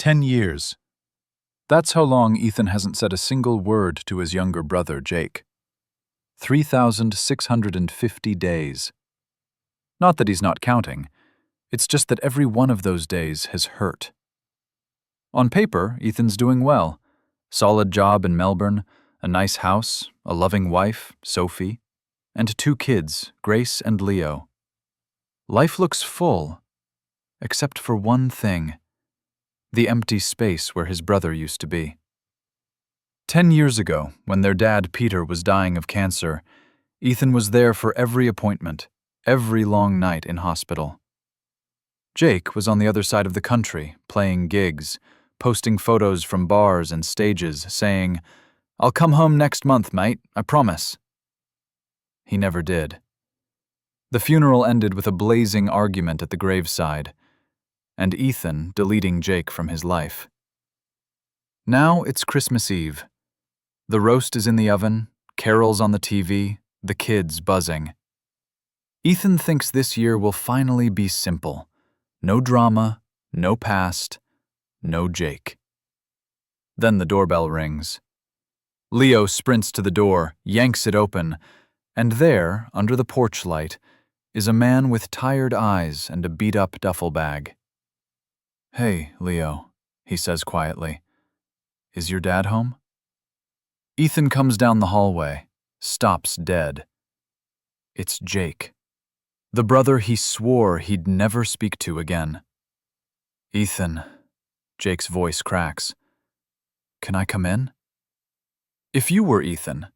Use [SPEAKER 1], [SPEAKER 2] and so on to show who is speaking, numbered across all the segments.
[SPEAKER 1] 10 years. That's how long Ethan hasn't said a single word to his younger brother, Jake. 3,650 days. Not that he's not counting. It's just that every one of those days has hurt. On paper, Ethan's doing well. Solid job in Melbourne, a nice house, a loving wife, Sophie, and 2 kids, Grace and Leo. Life looks full, except for one thing: the empty space where his brother used to be. 10 years ago, when their dad, Peter, was dying of cancer, Ethan was there for every appointment, every long night in hospital. Jake was on the other side of the country, playing gigs, posting photos from bars and stages, saying, "I'll come home next month, mate, I promise." He never did. The funeral ended with a blazing argument at the graveside, and Ethan deleting Jake from his life. Now it's Christmas Eve. The roast is in the oven, carols on the TV, the kids buzzing. Ethan thinks this year will finally be simple. No drama, no past, no Jake. Then the doorbell rings. Leo sprints to the door, yanks it open, and there, under the porch light, is a man with tired eyes and a beat-up duffel bag. "Hey, Leo," he says quietly. "Is your dad home?" Ethan comes down the hallway, stops dead. It's Jake, the brother he swore he'd never speak to again. "Ethan," Jake's voice cracks. "Can I come in?" If you were Ethan,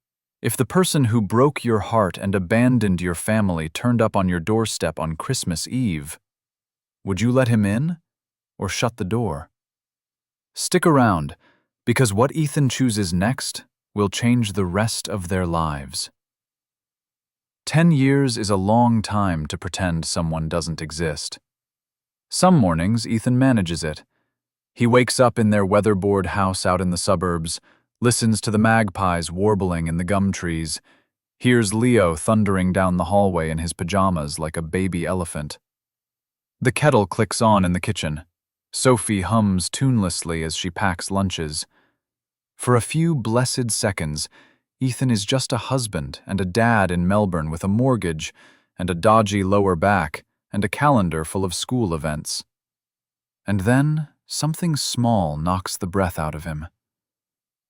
[SPEAKER 1] if the person who broke your heart and abandoned your family turned up on your doorstep on Christmas Eve, would you let him in or shut the door? Stick around, because what Ethan chooses next will change the rest of their lives. 10 years is a long time to pretend someone doesn't exist. Some mornings, Ethan manages it. He wakes up in their weatherboard house out in the suburbs, listens to the magpies warbling in the gum trees, hears Leo thundering down the hallway in his pajamas like a baby elephant. The kettle clicks on in the kitchen. Sophie hums tunelessly as she packs lunches. For a few blessed seconds, Ethan is just a husband and a dad in Melbourne with a mortgage and a dodgy lower back and a calendar full of school events. And then something small knocks the breath out of him.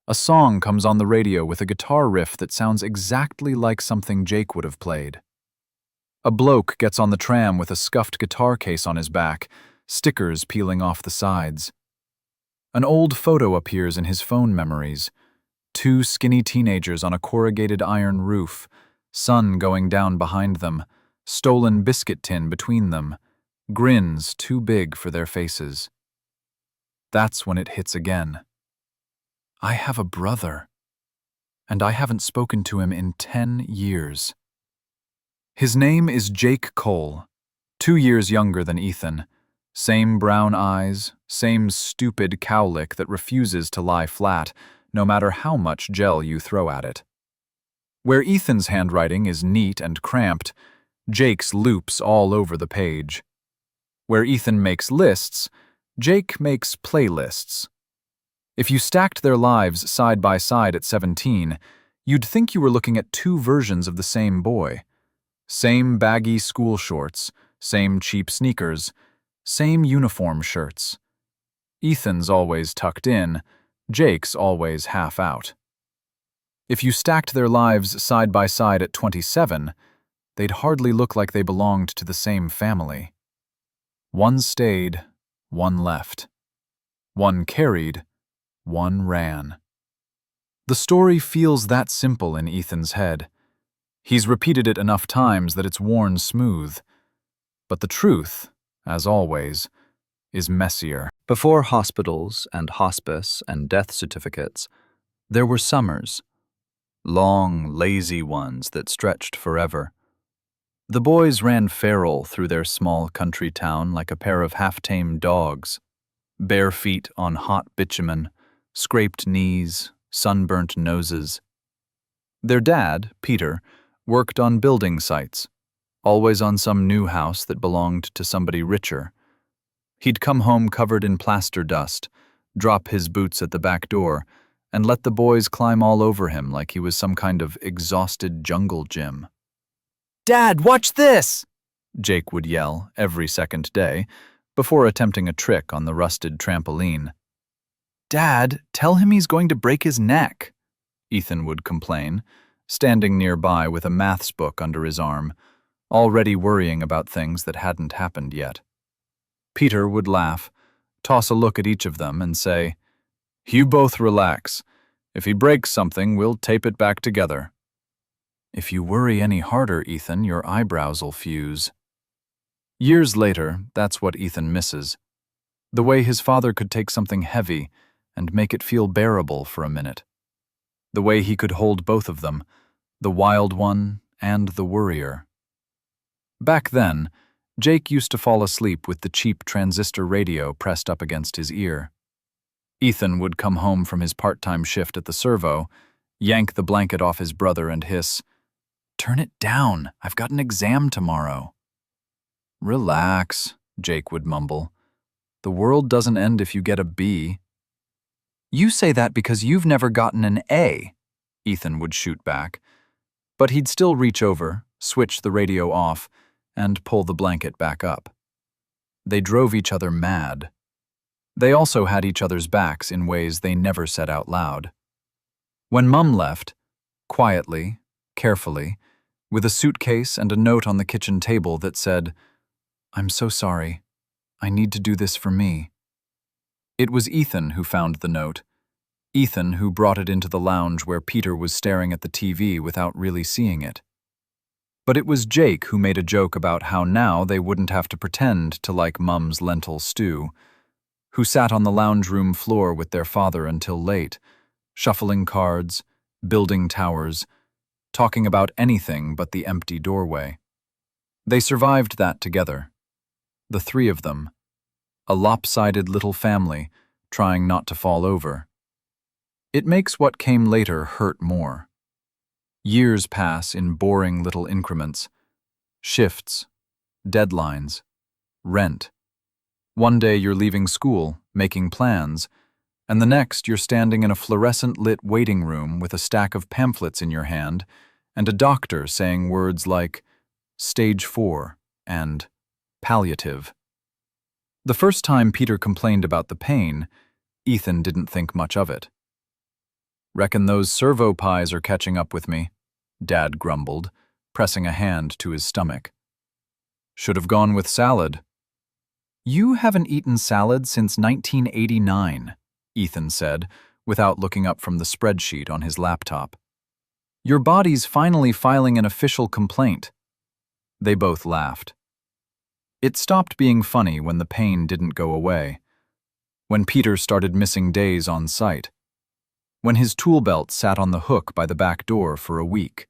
[SPEAKER 1] A song comes on the radio with a guitar riff that sounds exactly like something Jake would have played. A bloke gets on the tram with a scuffed guitar case on his back, stickers peeling off the sides. An old photo appears in his phone memories. 2 skinny teenagers on a corrugated iron roof, sun going down behind them, stolen biscuit tin between them, grins too big for their faces. That's when it hits again. I have a brother, and I haven't spoken to him in 10 years. His name is Jake Cole, 2 years younger than Ethan. Same brown eyes, same stupid cowlick that refuses to lie flat, no matter how much gel you throw at it. Where Ethan's handwriting is neat and cramped, Jake's loops all over the page. Where Ethan makes lists, Jake makes playlists. If you stacked their lives side by side at 17, you'd think you were looking at 2 versions of the same boy. Same baggy school shorts, same cheap sneakers, same uniform shirts. Ethan's always tucked in, Jake's always half out. If you stacked their lives side by side at 27, they'd hardly look like they belonged to the same family. One stayed, one left. One carried, one ran. The story feels that simple in Ethan's head. He's repeated it enough times that it's worn smooth. But the truth, as always, is messier. Before hospitals and hospice and death certificates, there were summers. Long, lazy ones that stretched forever. The boys ran feral through their small country town like a pair of half-tamed dogs. Bare feet on hot bitumen, scraped knees, sunburnt noses. Their dad, Peter, worked on building sites, always on some new house that belonged to somebody richer. He'd come home covered in plaster dust, drop his boots at the back door, and let the boys climb all over him like he was some kind of exhausted jungle gym. "Dad, watch this!" Jake would yell every second day before attempting a trick on the rusted trampoline. "Dad, tell him he's going to break his neck," Ethan would complain, standing nearby with a maths book under his arm, already worrying about things that hadn't happened yet. Peter would laugh, toss a look at each of them, and say, "You both relax. If he breaks something, we'll tape it back together." "If you worry any harder, Ethan, your eyebrows'll fuse." Years later, that's what Ethan misses. The way his father could take something heavy and make it feel bearable for a minute. The way he could hold both of them, the wild one and the worrier. Back then, Jake used to fall asleep with the cheap transistor radio pressed up against his ear. Ethan would come home from his part-time shift at the servo, yank the blanket off his brother and hiss, "Turn it down, I've got an exam tomorrow." "Relax," Jake would mumble. "The world doesn't end if you get a B." "You say that because you've never gotten an A," Ethan would shoot back. But he'd still reach over, switch the radio off, and pull the blanket back up. They drove each other mad. They also had each other's backs in ways they never said out loud. When Mum left, quietly, carefully, with a suitcase and a note on the kitchen table that said, "I'm so sorry. I need to do this for me." It was Ethan who found the note. Ethan who brought it into the lounge where Peter was staring at the TV without really seeing it. But it was Jake who made a joke about how now they wouldn't have to pretend to like Mum's lentil stew, who sat on the lounge room floor with their father until late, shuffling cards, building towers, talking about anything but the empty doorway. They survived that together. The three of them. A lopsided little family, trying not to fall over. It makes what came later hurt more. Years pass in boring little increments. Shifts, deadlines, rent. One day you're leaving school, making plans, and the next you're standing in a fluorescent-lit waiting room with a stack of pamphlets in your hand and a doctor saying words like stage 4 and palliative. The first time Peter complained about the pain, Ethan didn't think much of it. "Reckon those servo pies are catching up with me," Dad grumbled, pressing a hand to his stomach. "Should have gone with salad." "You haven't eaten salad since 1989, Ethan said, without looking up from the spreadsheet on his laptop. "Your body's finally filing an official complaint." They both laughed. It stopped being funny when the pain didn't go away. When Peter started missing days on site. When his tool belt sat on the hook by the back door for a week.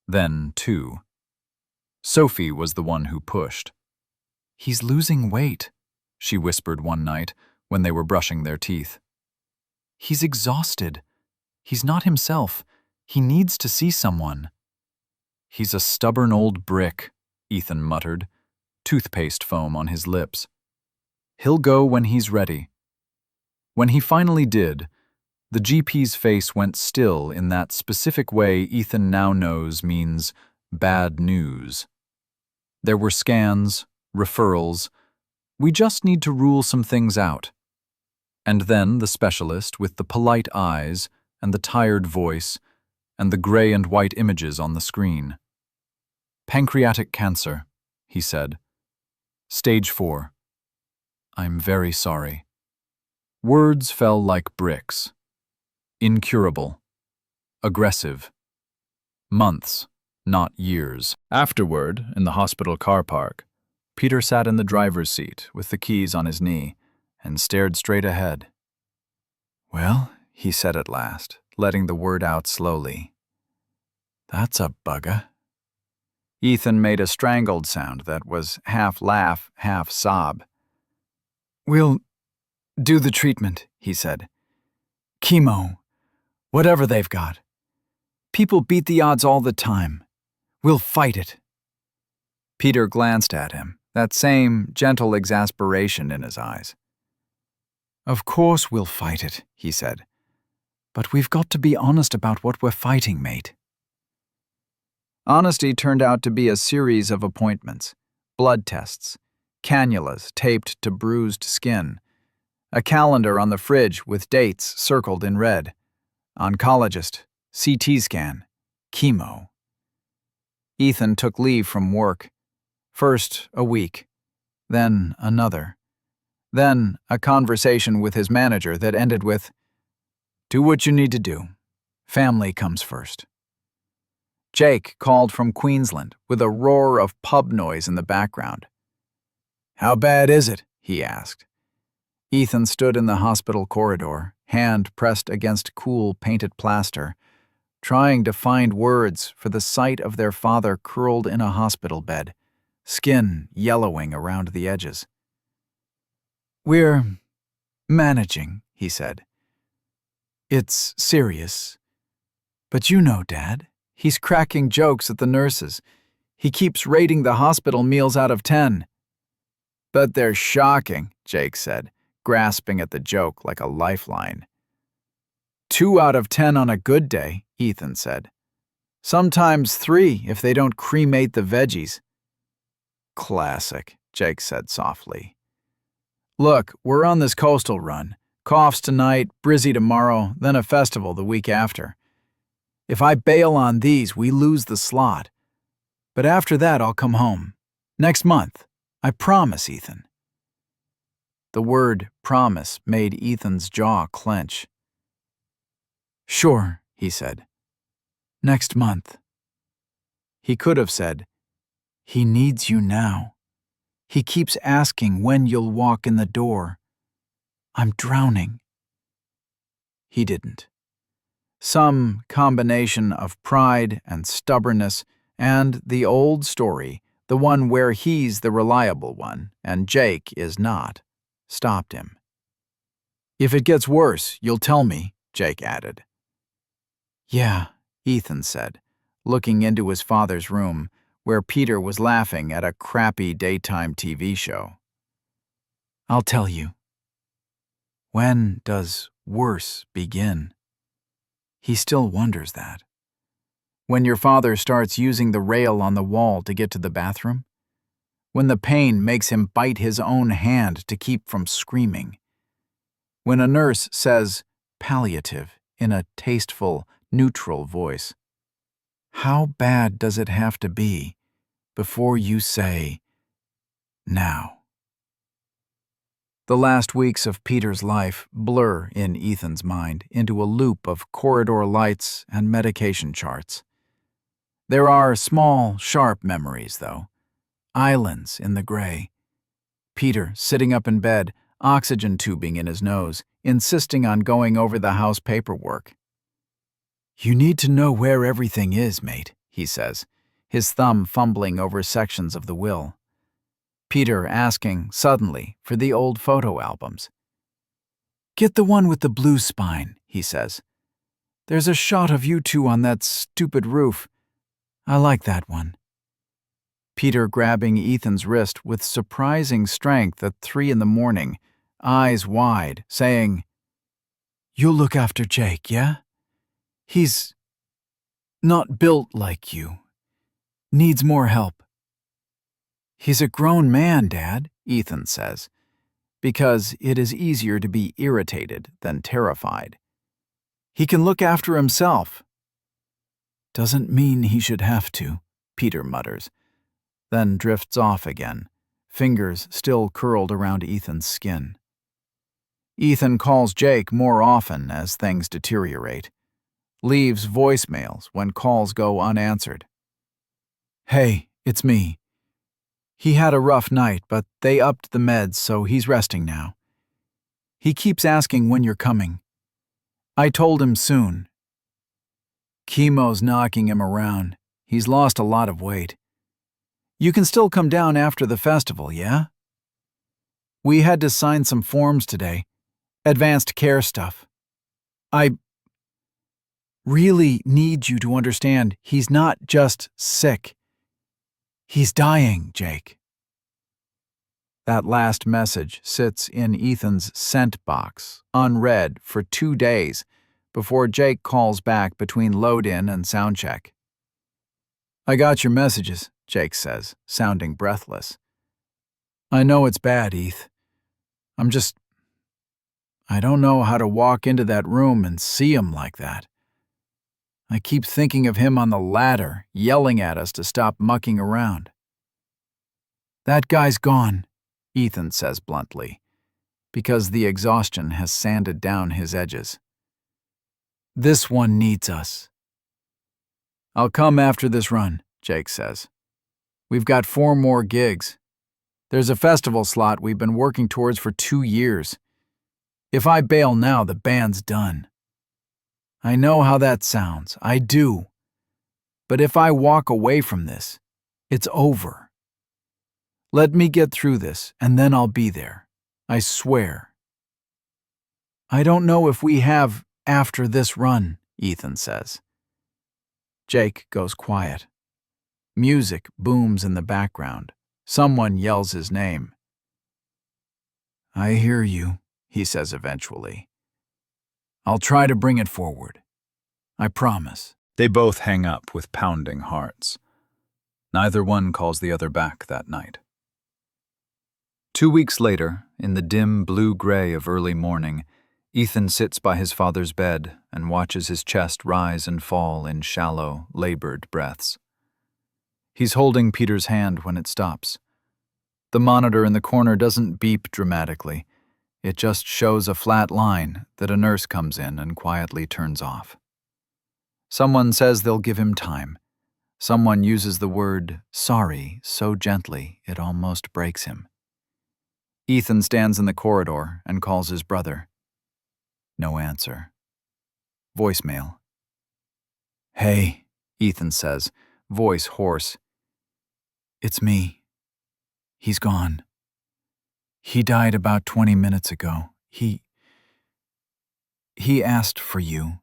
[SPEAKER 1] Then 2. Sophie was the one who pushed. "He's losing weight," she whispered one night when they were brushing their teeth. "He's exhausted. He's not himself. He needs to see someone." "He's a stubborn old brick," Ethan muttered, toothpaste foam on his lips. "He'll go when he's ready." When he finally did, the GP's face went still in that specific way Ethan now knows means bad news. There were scans, referrals. "We just need to rule some things out." And then the specialist with the polite eyes and the tired voice and the gray and white images on the screen. "Pancreatic cancer," he said. "Stage 4. I'm very sorry." Words fell like bricks. Incurable. Aggressive. Months, not years. Afterward, in the hospital car park, Peter sat in the driver's seat with the keys on his knee and stared straight ahead. "Well," he said at last, letting the word out slowly. "That's a bugger." Ethan made a strangled sound that was half laugh, half sob. "We'll do the treatment," he said. "Chemo. Whatever they've got. People beat the odds all the time. We'll fight it." Peter glanced at him, that same gentle exasperation in his eyes. Of course we'll fight it, he said. But we've got to be honest about what we're fighting, mate. Honesty turned out to be a series of appointments, blood tests, cannulas taped to bruised skin, a calendar on the fridge with dates circled in red, oncologist, CT scan, chemo. Ethan took leave from work. First a week, then another. Then a conversation with his manager that ended with, "Do what you need to do. Family comes first." Jake called from Queensland with a roar of pub noise in the background. "How bad is it?" he asked. Ethan stood in the hospital corridor, hand pressed against cool painted plaster, trying to find words for the sight of their father curled in a hospital bed, skin yellowing around the edges. "We're managing," he said. "It's serious. But you know, Dad, he's cracking jokes at the nurses. He keeps rating the hospital meals out of 10. "But they're shocking," Jake said, grasping at the joke like a lifeline. 2 out of 10 on a good day, Ethan said. "Sometimes 3 if they don't cremate the veggies." "Classic," Jake said softly. "Look, we're on this coastal run. Coughs tonight, Brizzy tomorrow, then a festival the week after. If I bail on these, we lose the slot. But after that, I'll come home. Next month. I promise, Ethan." The word promise made Ethan's jaw clench. "Sure," he said. "Next month." He could have said, "He needs you now. He keeps asking when you'll walk in the door. I'm drowning." He didn't. Some combination of pride and stubbornness and the old story, the one where he's the reliable one and Jake is not, stopped him. "If it gets worse, you'll tell me," Jake added. "Yeah," Ethan said, looking into his father's room, where Peter was laughing at a crappy daytime TV show. "I'll tell you." When does worse begin? He still wonders that. When your father starts using the rail on the wall to get to the bathroom? When the pain makes him bite his own hand to keep from screaming? When a nurse says palliative in a tasteful, neutral voice? How bad does it have to be before you say, "Now"? The last weeks of Peter's life blur in Ethan's mind into a loop of corridor lights and medication charts. There are small, sharp memories, though. Islands in the gray. Peter sitting up in bed, oxygen tubing in his nose, insisting on going over the house paperwork. "You need to know where everything is, mate," he says, his thumb fumbling over sections of the will. Peter asking, suddenly, for the old photo albums. "Get the one with the blue spine," he says. "There's a shot of you two on that stupid roof. I like that one." Peter grabbing Ethan's wrist with surprising strength at 3 a.m, eyes wide, saying, "You'll look after Jake, yeah? He's not built like you. Needs more help." "He's a grown man, Dad," Ethan says, because it is easier to be irritated than terrified. "He can look after himself." "Doesn't mean he should have to," Peter mutters, then drifts off again, fingers still curled around Ethan's skin. Ethan calls Jake more often as things deteriorate, leaves voicemails when calls go unanswered. "Hey, it's me. He had a rough night, but they upped the meds, so he's resting now. He keeps asking when you're coming. I told him soon. Chemo's knocking him around. He's lost a lot of weight. You can still come down after the festival, yeah? We had to sign some forms today. Advanced care stuff. I really need you to understand he's not just sick. He's dying, Jake." That last message sits in Ethan's sent box, unread, for 2 days before Jake calls back between load-in and sound check. "I got your messages," Jake says, sounding breathless. "I know it's bad, Eth. I don't know how to walk into that room and see him like that. I keep thinking of him on the ladder, yelling at us to stop mucking around." "That guy's gone," Ethan says bluntly, because the exhaustion has sanded down his edges. "This one needs us." "I'll come after this run," Jake says. "We've got 4 more gigs. There's a festival slot we've been working towards for 2 years. If I bail now, the band's done. I know how that sounds, I do. But if I walk away from this, it's over. Let me get through this, and then I'll be there. I swear." "I don't know if we have after this run," Ethan says. Jake goes quiet. Music booms in the background. Someone yells his name. "I hear you," he says eventually. "I'll try to bring it forward. I promise." They both hang up with pounding hearts. Neither one calls the other back that night. 2 weeks later, in the dim blue-gray of early morning, Ethan sits by his father's bed and watches his chest rise and fall in shallow, labored breaths. He's holding Peter's hand when it stops. The monitor in the corner doesn't beep dramatically. It just shows a flat line that a nurse comes in and quietly turns off. Someone says they'll give him time. Someone uses the word sorry so gently it almost breaks him. Ethan stands in the corridor and calls his brother. No answer. Voicemail. "Hey," Ethan says, voice hoarse. "It's me. He's gone. He died about 20 minutes ago. He asked for you.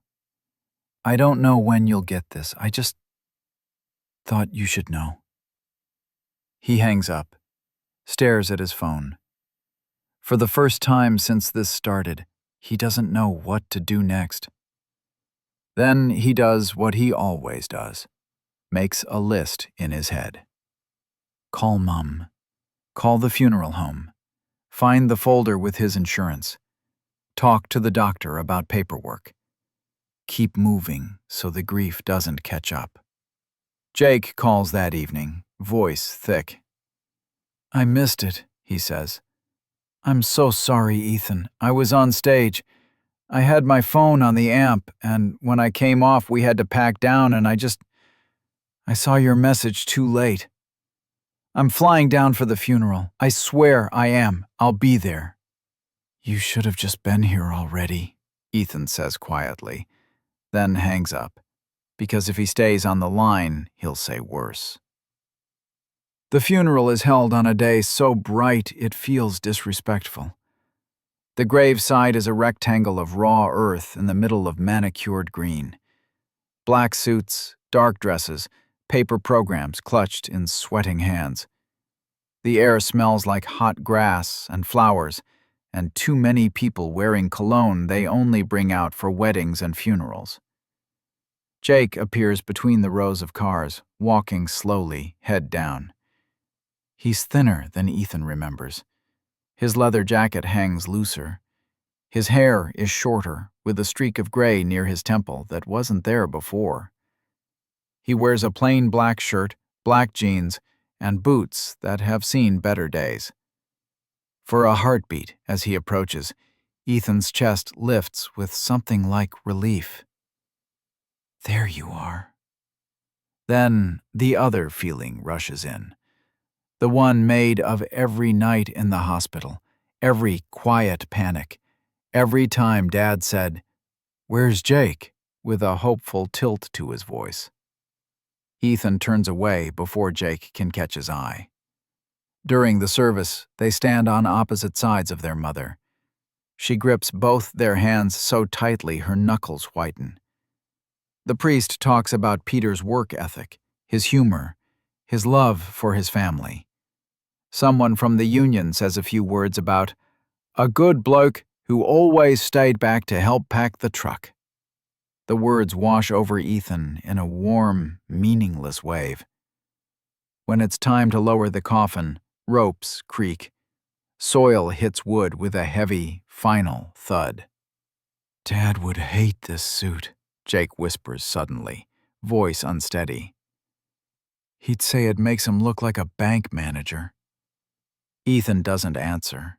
[SPEAKER 1] I don't know when you'll get this. I just thought you should know." He hangs up, stares at his phone. For the first time since this started, he doesn't know what to do next. Then he does what he always does, makes a list in his head. Call Mum. Call the funeral home. Find the folder with his insurance. Talk to the doctor about paperwork. Keep moving so the grief doesn't catch up. Jake calls that evening, voice thick. "I missed it," he says. "I'm so sorry, Ethan. I was on stage. I had my phone on the amp, and when I came off we had to pack down and I saw your message too late. I'm flying down for the funeral. I swear I am. I'll be there." "You should have just been here already," Ethan says quietly, then hangs up, because if he stays on the line, he'll say worse. The funeral is held on a day so bright it feels disrespectful. The graveside is a rectangle of raw earth in the middle of manicured green. Black suits, dark dresses, paper programs clutched in sweating hands. The air smells like hot grass and flowers, and too many people wearing cologne they only bring out for weddings and funerals. Jake appears between the rows of cars, walking slowly, head down. He's thinner than Ethan remembers. His leather jacket hangs looser. His hair is shorter, with a streak of gray near his temple that wasn't there before. He wears a plain black shirt, black jeans, and boots that have seen better days. For a heartbeat, as he approaches, Ethan's chest lifts with something like relief. There you are. Then the other feeling rushes in. The one made of every night in the hospital, every quiet panic, every time Dad said, "Where's Jake?" with a hopeful tilt to his voice. Ethan turns away before Jake can catch his eye. During the service, they stand on opposite sides of their mother. She grips both their hands so tightly her knuckles whiten. The priest talks about Peter's work ethic, his humor, his love for his family.
[SPEAKER 2] Someone from the union says a few words about a good bloke who always stayed back to help pack the truck. The words wash over Ethan in a warm, meaningless wave. When it's time to lower the coffin, ropes creak. Soil hits wood with a heavy, final thud. "Dad would hate this suit," Jake whispers suddenly, voice unsteady. "He'd say it makes him look like a bank manager." Ethan doesn't answer.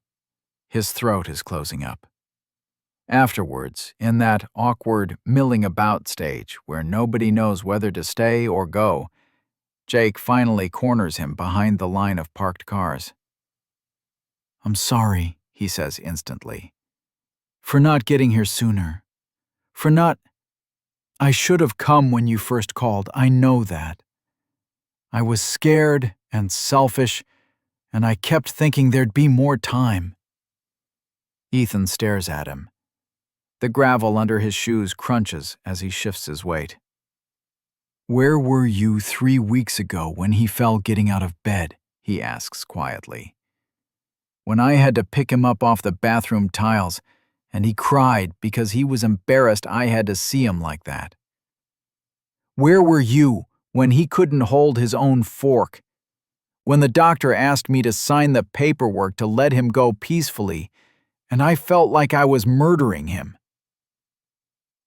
[SPEAKER 2] His throat is closing up. Afterwards, in that awkward milling about stage where nobody knows whether to stay or go, Jake finally corners him behind the line of parked cars. "I'm sorry," he says instantly, "for not getting here sooner. I should have come when you first called, I know that. I was scared and selfish, and I kept thinking there'd be more time." Ethan stares at him. The gravel under his shoes crunches as he shifts his weight. "Where were you 3 weeks ago when he fell getting out of bed?" he asks quietly. "When I had to pick him up off the bathroom tiles, and he cried because he was embarrassed I had to see him like that. Where were you when he couldn't hold his own fork? When the doctor asked me to sign the paperwork to let him go peacefully, and I felt like I was murdering him?"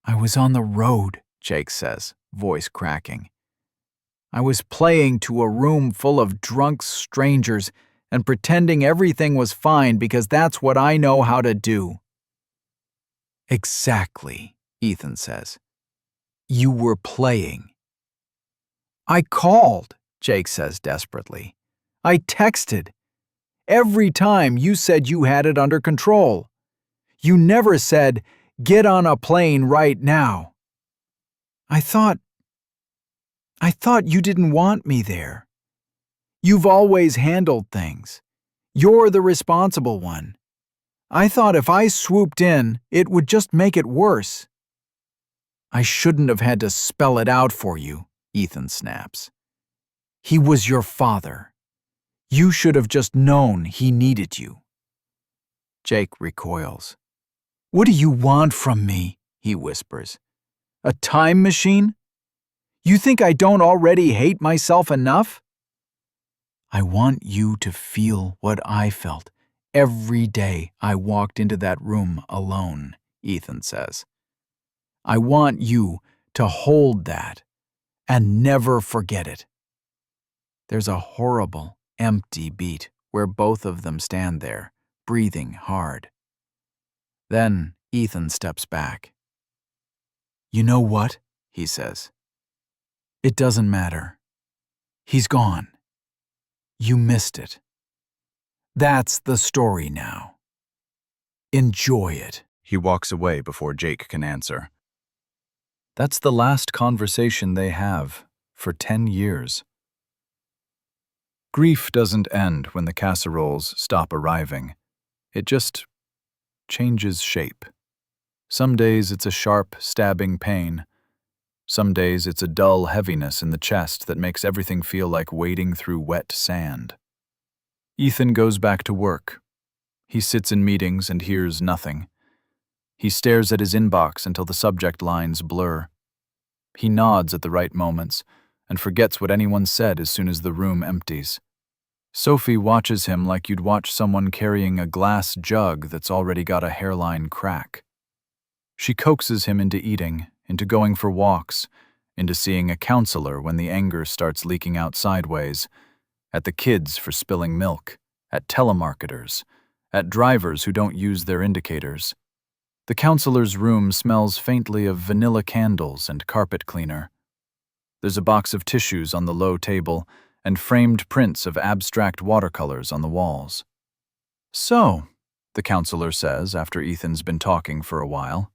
[SPEAKER 2] "I was on the road," Jake says, voice cracking. "I was playing to a room full of drunk strangers and pretending everything was fine because that's what I know how to do." "Exactly," Ethan says. "You were playing." "I called," Jake says desperately. "I texted. Every time you said you had it under control. You never said, 'Get on a plane right now.' I thought you didn't want me there. You've always handled things. You're the responsible one. I thought if I swooped in, it would just make it worse." "I shouldn't have had to spell it out for you," Ethan snaps. "He was your father. You should have just known he needed you." Jake recoils. "What do you want from me?" he whispers. "A time machine? You think I don't already hate myself enough?" "I want you to feel what I felt every day I walked into that room alone," Ethan says. "I want you to hold that and never forget it." There's a horrible, empty beat where both of them stand there, breathing hard. Then Ethan steps back. "You know what?" he says. "It doesn't matter. He's gone. You missed it. That's the story now. Enjoy it."
[SPEAKER 1] He walks away before Jake can answer. That's the last conversation they have for 10 years. Grief doesn't end when the casseroles stop arriving. It just changes shape. Some days it's a sharp, stabbing pain. Some days it's a dull heaviness in the chest that makes everything feel like wading through wet sand. Ethan goes back to work. He sits in meetings and hears nothing. He stares at his inbox until the subject lines blur. He nods at the right moments and forgets what anyone said as soon as the room empties. Sophie watches him like you'd watch someone carrying a glass jug that's already got a hairline crack. She coaxes him into eating, into going for walks, into seeing a counselor when the anger starts leaking out sideways, at the kids for spilling milk, at telemarketers, at drivers who don't use their indicators. The counselor's room smells faintly of vanilla candles and carpet cleaner. There's a box of tissues on the low table and framed prints of abstract watercolors on the walls. "So," the counselor says after Ethan's been talking for a while,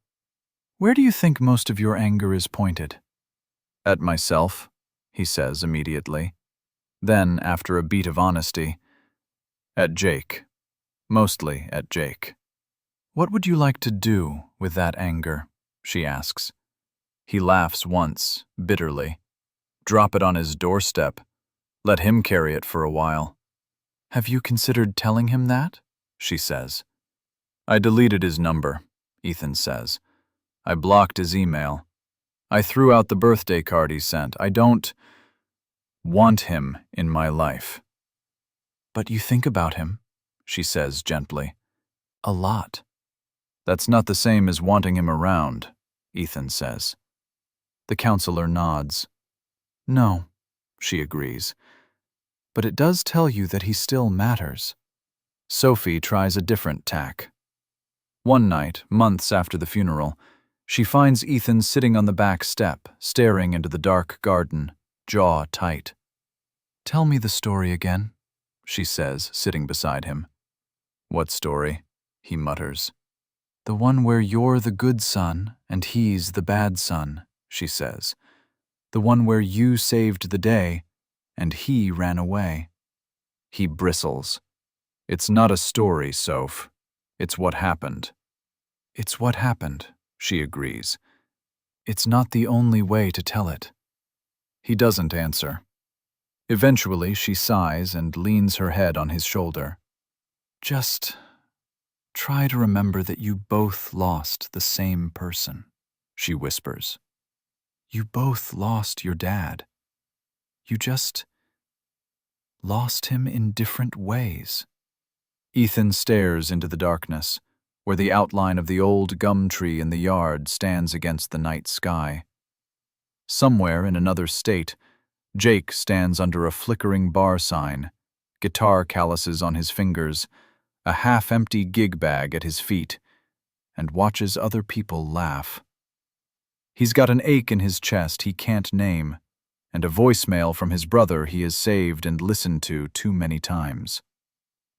[SPEAKER 1] "where do you think most of your anger is pointed?" "At myself," he says immediately. Then, after a beat of honesty, "At Jake. Mostly at Jake." "What would you like to do with that anger?" she asks. He laughs once, bitterly. Drop it on his doorstep. Let him carry it for a while. Have you considered telling him that? She says. I deleted his number, Ethan says. I blocked his email. I threw out the birthday card he sent. I don't want him in my life. But you think about him, she says gently. A lot. That's not the same as wanting him around, Ethan says. The counselor nods. No, she agrees. But it does tell you that he still matters. Sophie tries a different tack. One night, months after the funeral, she finds Ethan sitting on the back step, staring into the dark garden, jaw tight. Tell me the story again, she says, sitting beside him. What story? He mutters. The one where you're the good son and he's the bad son, she says. The one where you saved the day and he ran away. He bristles. It's not a story, Soph. It's what happened. It's what happened, she agrees. It's not the only way to tell it. He doesn't answer. Eventually, she sighs and leans her head on his shoulder. Just try to remember that you both lost the same person, she whispers. You both lost your dad. You just lost him in different ways. Ethan stares into the darkness, where the outline of the old gum tree in the yard stands against the night sky. Somewhere in another state, Jake stands under a flickering bar sign, guitar calluses on his fingers, a half-empty gig bag at his feet, and watches other people laugh. He's got an ache in his chest he can't name, and a voicemail from his brother he has saved and listened to too many times.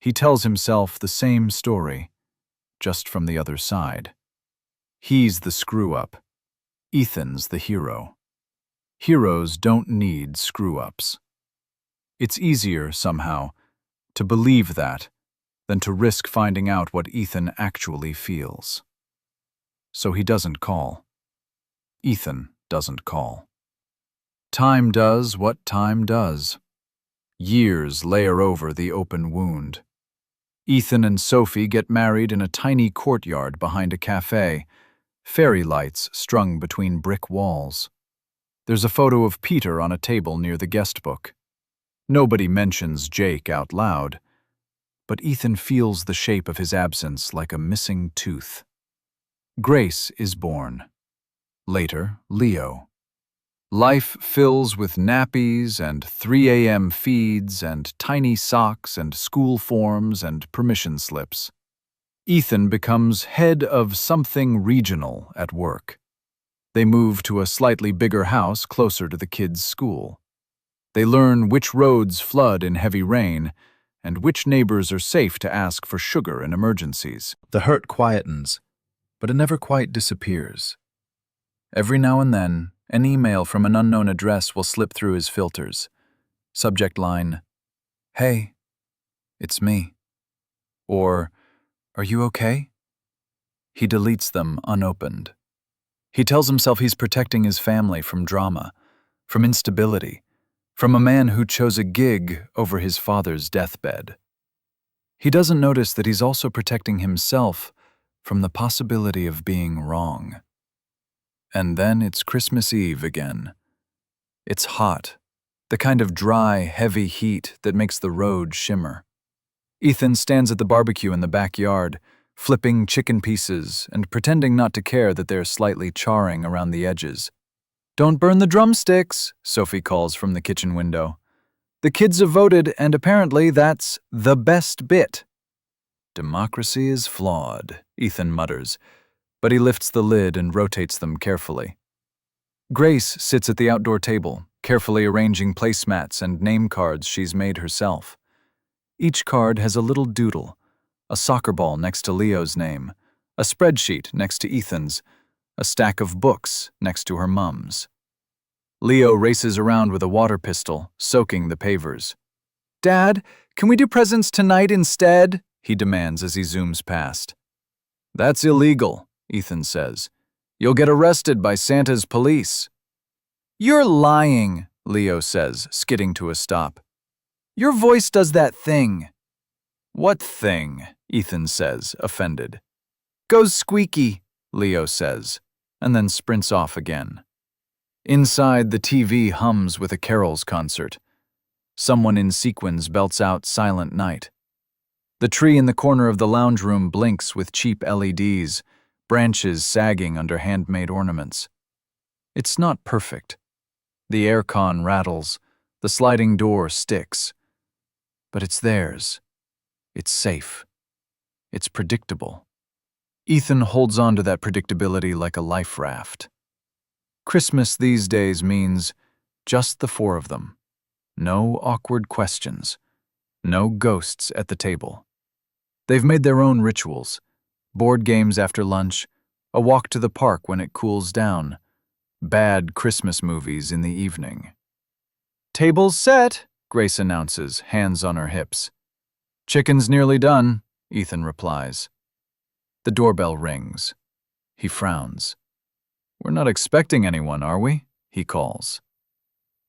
[SPEAKER 1] He tells himself the same story, just from the other side. He's the screw-up. Ethan's the hero. Heroes don't need screw-ups. It's easier, somehow, to believe that than to risk finding out what Ethan actually feels. So he doesn't call. Ethan doesn't call. Time does what time does. Years layer over the open wound. Ethan and Sophie get married in a tiny courtyard behind a cafe, fairy lights strung between brick walls. There's a photo of Peter on a table near the guest book. Nobody mentions Jake out loud, but Ethan feels the shape of his absence like a missing tooth. Grace is born. Later, Leo. Life fills with nappies and 3 a.m. feeds and tiny socks and school forms and permission slips. Ethan becomes head of something regional at work. They move to a slightly bigger house closer to the kids' school. They learn which roads flood in heavy rain and which neighbors are safe to ask for sugar in emergencies. The hurt quietens, but it never quite disappears. Every now and then, an email from an unknown address will slip through his filters. Subject line, "Hey, it's me." Or, "Are you okay?" He deletes them unopened. He tells himself he's protecting his family from drama, from instability, from a man who chose a gig over his father's deathbed. He doesn't notice that he's also protecting himself from the possibility of being wrong. And then it's Christmas Eve again. It's hot, the kind of dry, heavy heat that makes the road shimmer. Ethan stands at the barbecue in the backyard, flipping chicken pieces and pretending not to care that they're slightly charring around the edges. "Don't burn the drumsticks," Sophie calls from the kitchen window. "The kids have voted, and apparently that's the best bit." Democracy is flawed, Ethan mutters, but he lifts the lid and rotates them carefully. Grace sits at the outdoor table, carefully arranging placemats and name cards she's made herself. Each card has a little doodle, a soccer ball next to Leo's name, a spreadsheet next to Ethan's, a stack of books next to her mum's. Leo races around with a water pistol, soaking the pavers. "Dad, can we do presents tonight instead?" he demands as he zooms past. "That's illegal," Ethan says. "You'll get arrested by Santa's police." "You're lying," Leo says, skidding to a stop. "Your voice does that thing," What thing? Ethan says, offended.
[SPEAKER 2] Goes squeaky.
[SPEAKER 1] Leo says, and then sprints off again. Inside, the TV hums with a carols concert. Someone in sequins belts out Silent Night. The tree in the corner of the lounge room blinks with cheap LEDs, branches sagging under handmade ornaments. It's not perfect. The aircon rattles, the sliding door sticks. But it's theirs. It's safe. It's predictable. Ethan holds on to that predictability like a life raft. Christmas these days means just the four of them. No awkward questions. No ghosts at the table. They've made their own rituals. Board games after lunch, a walk to the park when it cools down, bad Christmas movies in the evening. Table's set, Grace announces, hands on her hips. Chicken's nearly done, Ethan replies. The doorbell rings. He frowns. We're not expecting anyone, are we? He calls.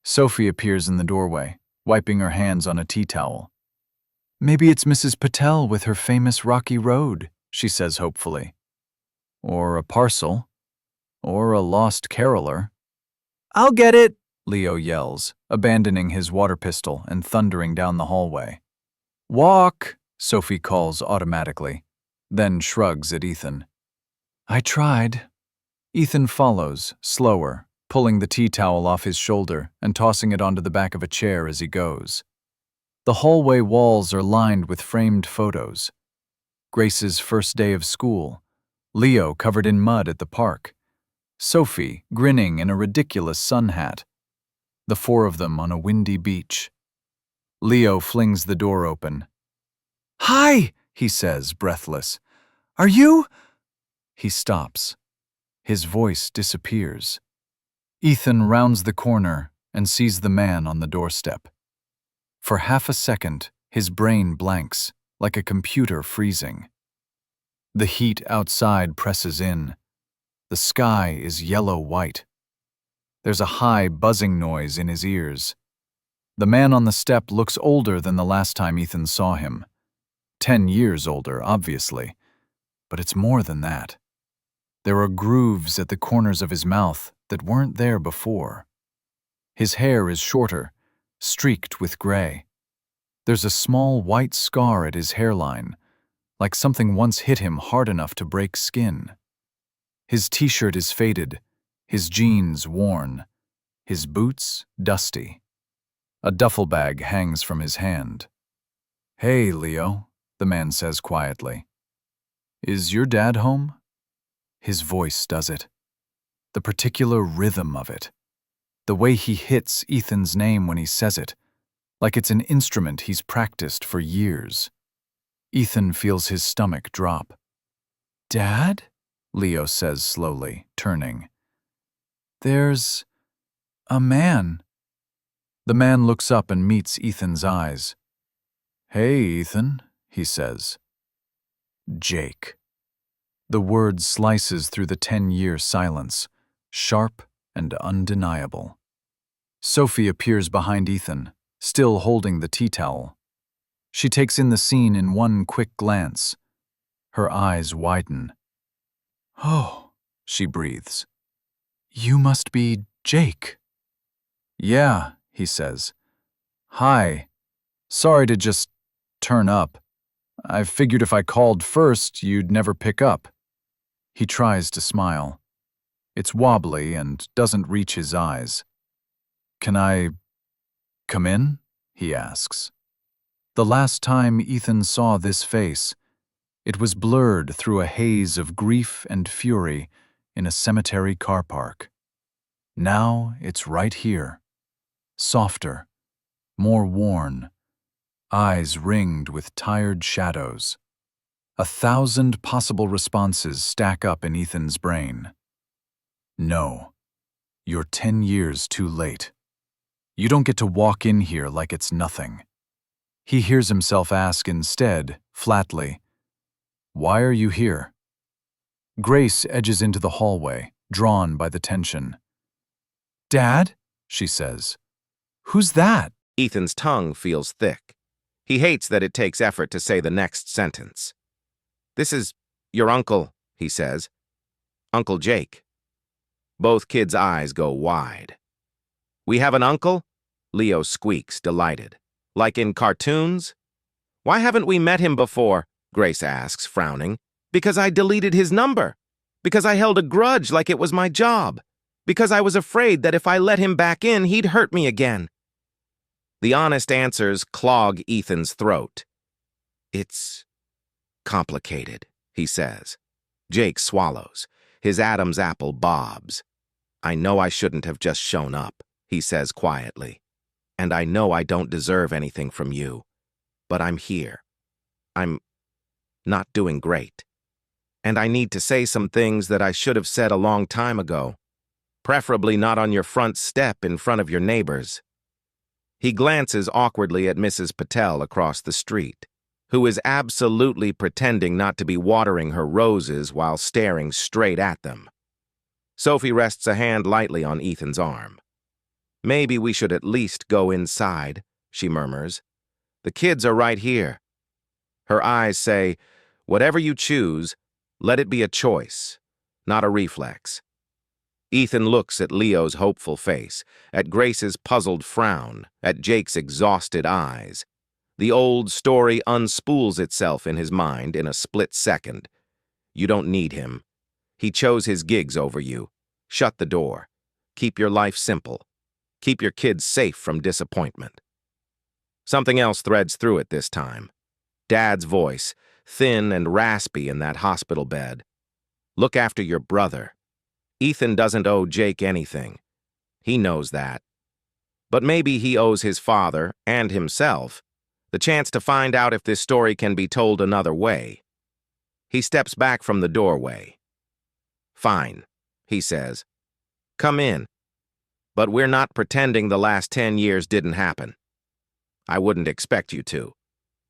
[SPEAKER 1] Sophie appears in the doorway, wiping her hands on a tea towel. Maybe it's Mrs. Patel with her famous rocky road, she says hopefully. Or a parcel. Or a lost caroler.
[SPEAKER 2] I'll get it,
[SPEAKER 1] Leo yells, abandoning his water pistol and thundering down the hallway. Walk, Sophie calls automatically, then shrugs at Ethan. I tried. Ethan follows, slower, pulling the tea towel off his shoulder and tossing it onto the back of a chair as he goes. The hallway walls are lined with framed photos. Grace's first day of school, Leo covered in mud at the park, Sophie grinning in a ridiculous sun hat, the four of them on a windy beach. Leo flings the door open.
[SPEAKER 2] Hi,
[SPEAKER 1] He says, breathless.
[SPEAKER 2] are you?
[SPEAKER 1] He stops. His voice disappears. Ethan rounds the corner and sees the man on the doorstep. For half a second, his brain blanks, like a computer freezing. The heat outside presses in. The sky is yellow-white. There's a high buzzing noise in his ears. The man on the step looks older than the last time Ethan saw him. 10 years older, obviously. But it's more than that. There are grooves at the corners of his mouth that weren't there before. His hair is shorter, streaked with gray. There's a small white scar at his hairline, like something once hit him hard enough to break skin. His t-shirt is faded, his jeans worn, his boots dusty. A duffel bag hangs from his hand. Hey, Leo, the man says quietly. Is your dad home? His voice does it. The particular rhythm of it. The way he hits Ethan's name when he says it, like it's an instrument he's practiced for years. Ethan feels his stomach drop. Dad? Leo says slowly, turning. There's a man. The man looks up and meets Ethan's eyes. Hey, Ethan, he says. Jake. The word slices through the 10-year silence, sharp and undeniable. Sophie appears behind Ethan, still holding the tea towel. She takes in the scene in one quick glance. Her eyes widen. Oh, she breathes. You must be Jake. Yeah, he says. Hi. Sorry to just turn up. I figured if I called first, you'd never pick up. He tries to smile. It's wobbly and doesn't reach his eyes. Can I come in? He asks. The last time Ethan saw this face, it was blurred through a haze of grief and fury in a cemetery car park. Now it's right here. Softer, more worn, eyes ringed with tired shadows. 1,000 possible responses stack up in Ethan's brain. No, you're 10 years too late. You don't get to walk in here like it's nothing. He hears himself ask instead, flatly, why are you here? Grace edges into the hallway, drawn by the tension. Dad, she says. Who's that?
[SPEAKER 3] Ethan's tongue feels thick. He hates that it takes effort to say the next sentence. "This is your uncle," he says. "Uncle Jake." Both kids' eyes go wide. "We have an uncle?" Leo squeaks, delighted. "Like in cartoons?" "Why haven't we met him before?" Grace asks, frowning. "Because I deleted his number. Because I held a grudge like it was my job. Because I was afraid that if I let him back in, he'd hurt me again." The honest answers clog Ethan's throat. "It's complicated," he says. Jake swallows. His Adam's apple bobs. "I know I shouldn't have just shown up," he says quietly. "And I know I don't deserve anything from you. But I'm here. I'm not doing great. And I need to say some things that I should have said a long time ago. Preferably not on your front step in front of your neighbors." He glances awkwardly at Mrs. Patel across the street, who is absolutely pretending not to be watering her roses while staring straight at them. Sophie rests a hand lightly on Ethan's arm. "Maybe we should at least go inside," she murmurs. "The kids are right here." Her eyes say, "Whatever you choose, let it be a choice, not a reflex." Ethan looks at Leo's hopeful face, at Grace's puzzled frown, at Jake's exhausted eyes. The old story unspools itself in his mind in a split second. You don't need him. He chose his gigs over you. Shut the door. Keep your life simple. Keep your kids safe from disappointment. Something else threads through it this time. Dad's voice, thin and raspy in that hospital bed. "Look after your brother." Ethan doesn't owe Jake anything. He knows that. But maybe he owes his father, and himself, the chance to find out if this story can be told another way. He steps back from the doorway. "Fine," he says. "Come in. But we're not pretending the last 10 years didn't happen." "I wouldn't expect you to,"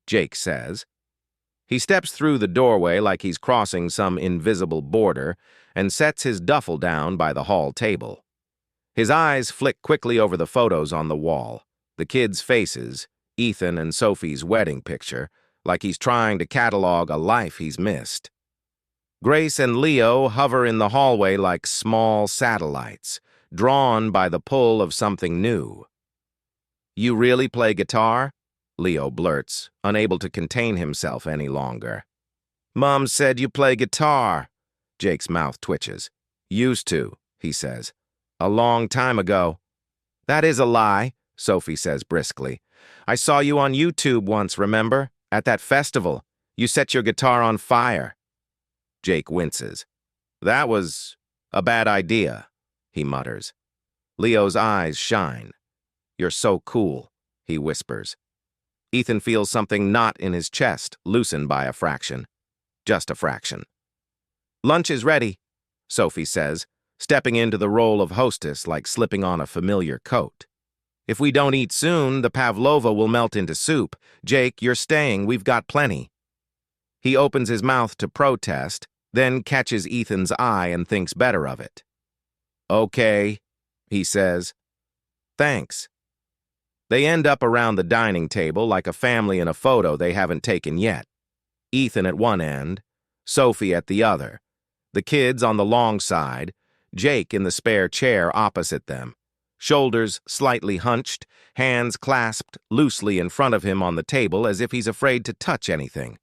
[SPEAKER 3] Jake says. He steps through the doorway like he's crossing some invisible border and sets his duffel down by the hall table. His eyes flick quickly over the photos on the wall, the kids' faces, Ethan and Sophie's wedding picture, like he's trying to catalog a life he's missed. Grace and Leo hover in the hallway like small satellites, drawn by the pull of something new. "You really play guitar?" Leo blurts, unable to contain himself any longer. "Mom said you play guitar." Jake's mouth twitches. "Used to," he says. "A long time ago." "That is a lie," Sophie says briskly. "I saw you on YouTube once, remember? At that festival. You set your guitar on fire." Jake winces. "That was a bad idea," he mutters. Leo's eyes shine. "You're so cool," he whispers. Ethan feels something knot in his chest loosen by a fraction. Just a fraction. "Lunch is ready," Sophie says, stepping into the role of hostess like slipping on a familiar coat. "If we don't eat soon, the pavlova will melt into soup. Jake, you're staying. We've got plenty." He opens his mouth to protest, then catches Ethan's eye and thinks better of it. "Okay," he says. "Thanks." They end up around the dining table like a family in a photo they haven't taken yet. Ethan at one end, Sophie at the other, the kids on the long side, Jake in the spare chair opposite them, shoulders slightly hunched, hands clasped loosely in front of him on the table as if he's afraid to touch anything.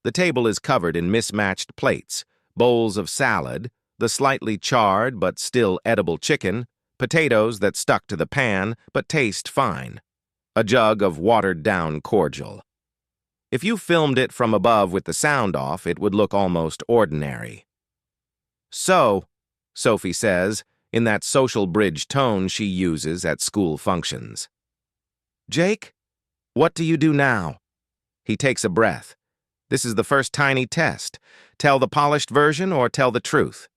[SPEAKER 3] The table is covered in mismatched plates, bowls of salad, the slightly charred but still edible chicken, potatoes that stuck to the pan but taste fine, a jug of watered-down cordial. If you filmed it from above with the sound off, it would look almost ordinary. "So," Sophie says, in that social bridge tone she uses at school functions. "Jake, what do you do now?" He takes a breath. This is the first tiny test. Tell the polished version or tell the truth.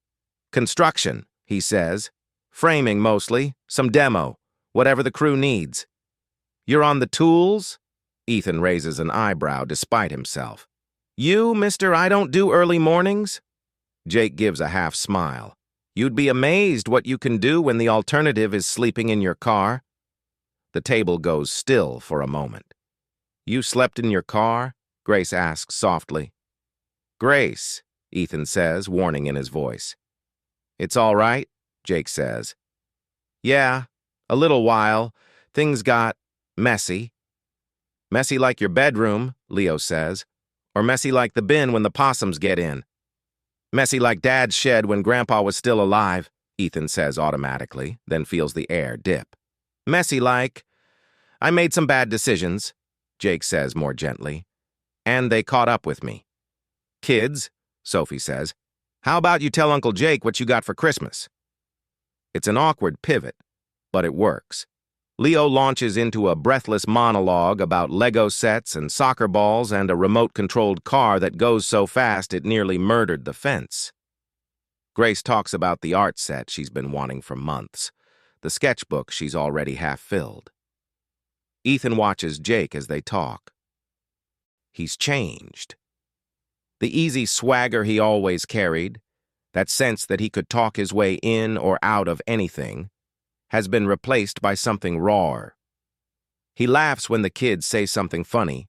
[SPEAKER 3] "Construction," he says. "Framing mostly, some demo, whatever the crew needs." "You're on the tools?" Ethan raises an eyebrow despite himself. "You, Mr. I don't do early mornings?" Jake gives a half smile. "You'd be amazed what you can do when the alternative is sleeping in your car." The table goes still for a moment. You slept in your car? Grace asks softly. Grace, Ethan says, warning in his voice. It's all right, Jake says. Yeah, a little while. Things got messy. Messy like your bedroom, Leo says. Or messy like the bin when the possums get in. Messy like Dad's shed when Grandpa was still alive, Ethan says automatically, then feels the air dip. Messy like, I made some bad decisions, Jake says more gently. And they caught up with me. Kids, Sophie says, how about you tell Uncle Jake what you got for Christmas? It's an awkward pivot, but it works. Leo launches into a breathless monologue about Lego sets and soccer balls and a remote-controlled car that goes so fast it nearly murdered the fence. Grace talks about the art set she's been wanting for months, the sketchbook she's already half filled. Ethan watches Jake as they talk. He's changed. The easy swagger he always carried, that sense that he could talk his way in or out of anything, has been replaced by something rawer. He laughs when the kids say something funny,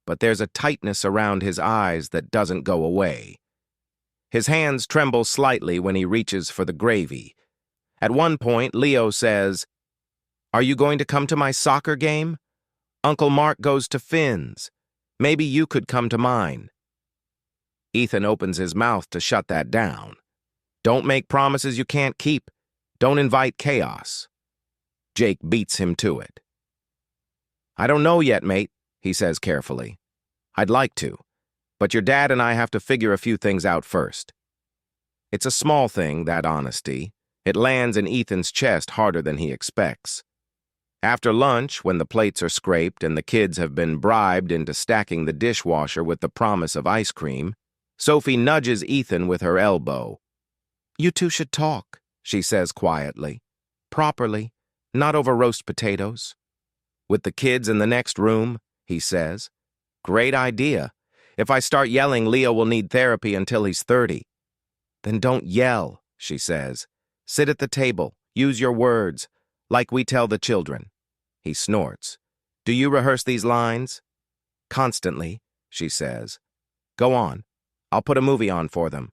[SPEAKER 3] but there's a tightness around his eyes that doesn't go away. His hands tremble slightly when he reaches for the gravy. At one point, Leo says, Are you going to come to my soccer game? Uncle Mark goes to Finn's. Maybe you could come to mine. Ethan opens his mouth to shut that down. Don't make promises you can't keep. Don't invite chaos. Jake beats him to it. I don't know yet, mate, he says carefully. I'd like to, but your dad and I have to figure a few things out first. It's a small thing, that honesty. It lands in Ethan's chest harder than he expects. After lunch, when the plates are scraped and the kids have been bribed into stacking the dishwasher with the promise of ice cream, Sophie nudges Ethan with her elbow. You two should talk, she says quietly. Properly, not over roast potatoes. With the kids in the next room, he says. Great idea. If I start yelling, Leo will need therapy until he's 30. Then don't yell, she says. Sit at the table, use your words, like we tell the children. He snorts. Do you rehearse these lines? Constantly, she says. Go on. I'll put a movie on for them.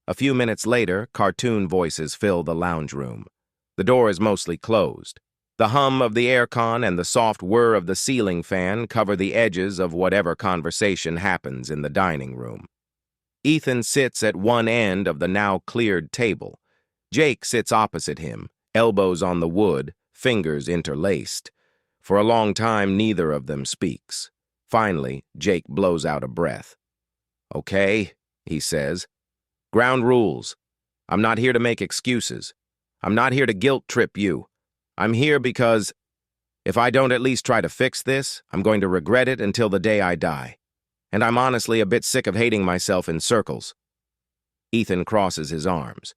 [SPEAKER 3] A few minutes later, cartoon voices fill the lounge room. The door is mostly closed. The hum of the aircon and the soft whir of the ceiling fan cover the edges of whatever conversation happens in the dining room. Ethan sits at one end of the now cleared table. Jake sits opposite him, elbows on the wood, fingers interlaced. For a long time, neither of them speaks. Finally, Jake blows out a breath. Okay, he says. Ground rules. I'm not here to make excuses. I'm not here to guilt trip you. I'm here because if I don't at least try to fix this, I'm going to regret it until the day I die. And I'm honestly a bit sick of hating myself in circles. Ethan crosses his arms.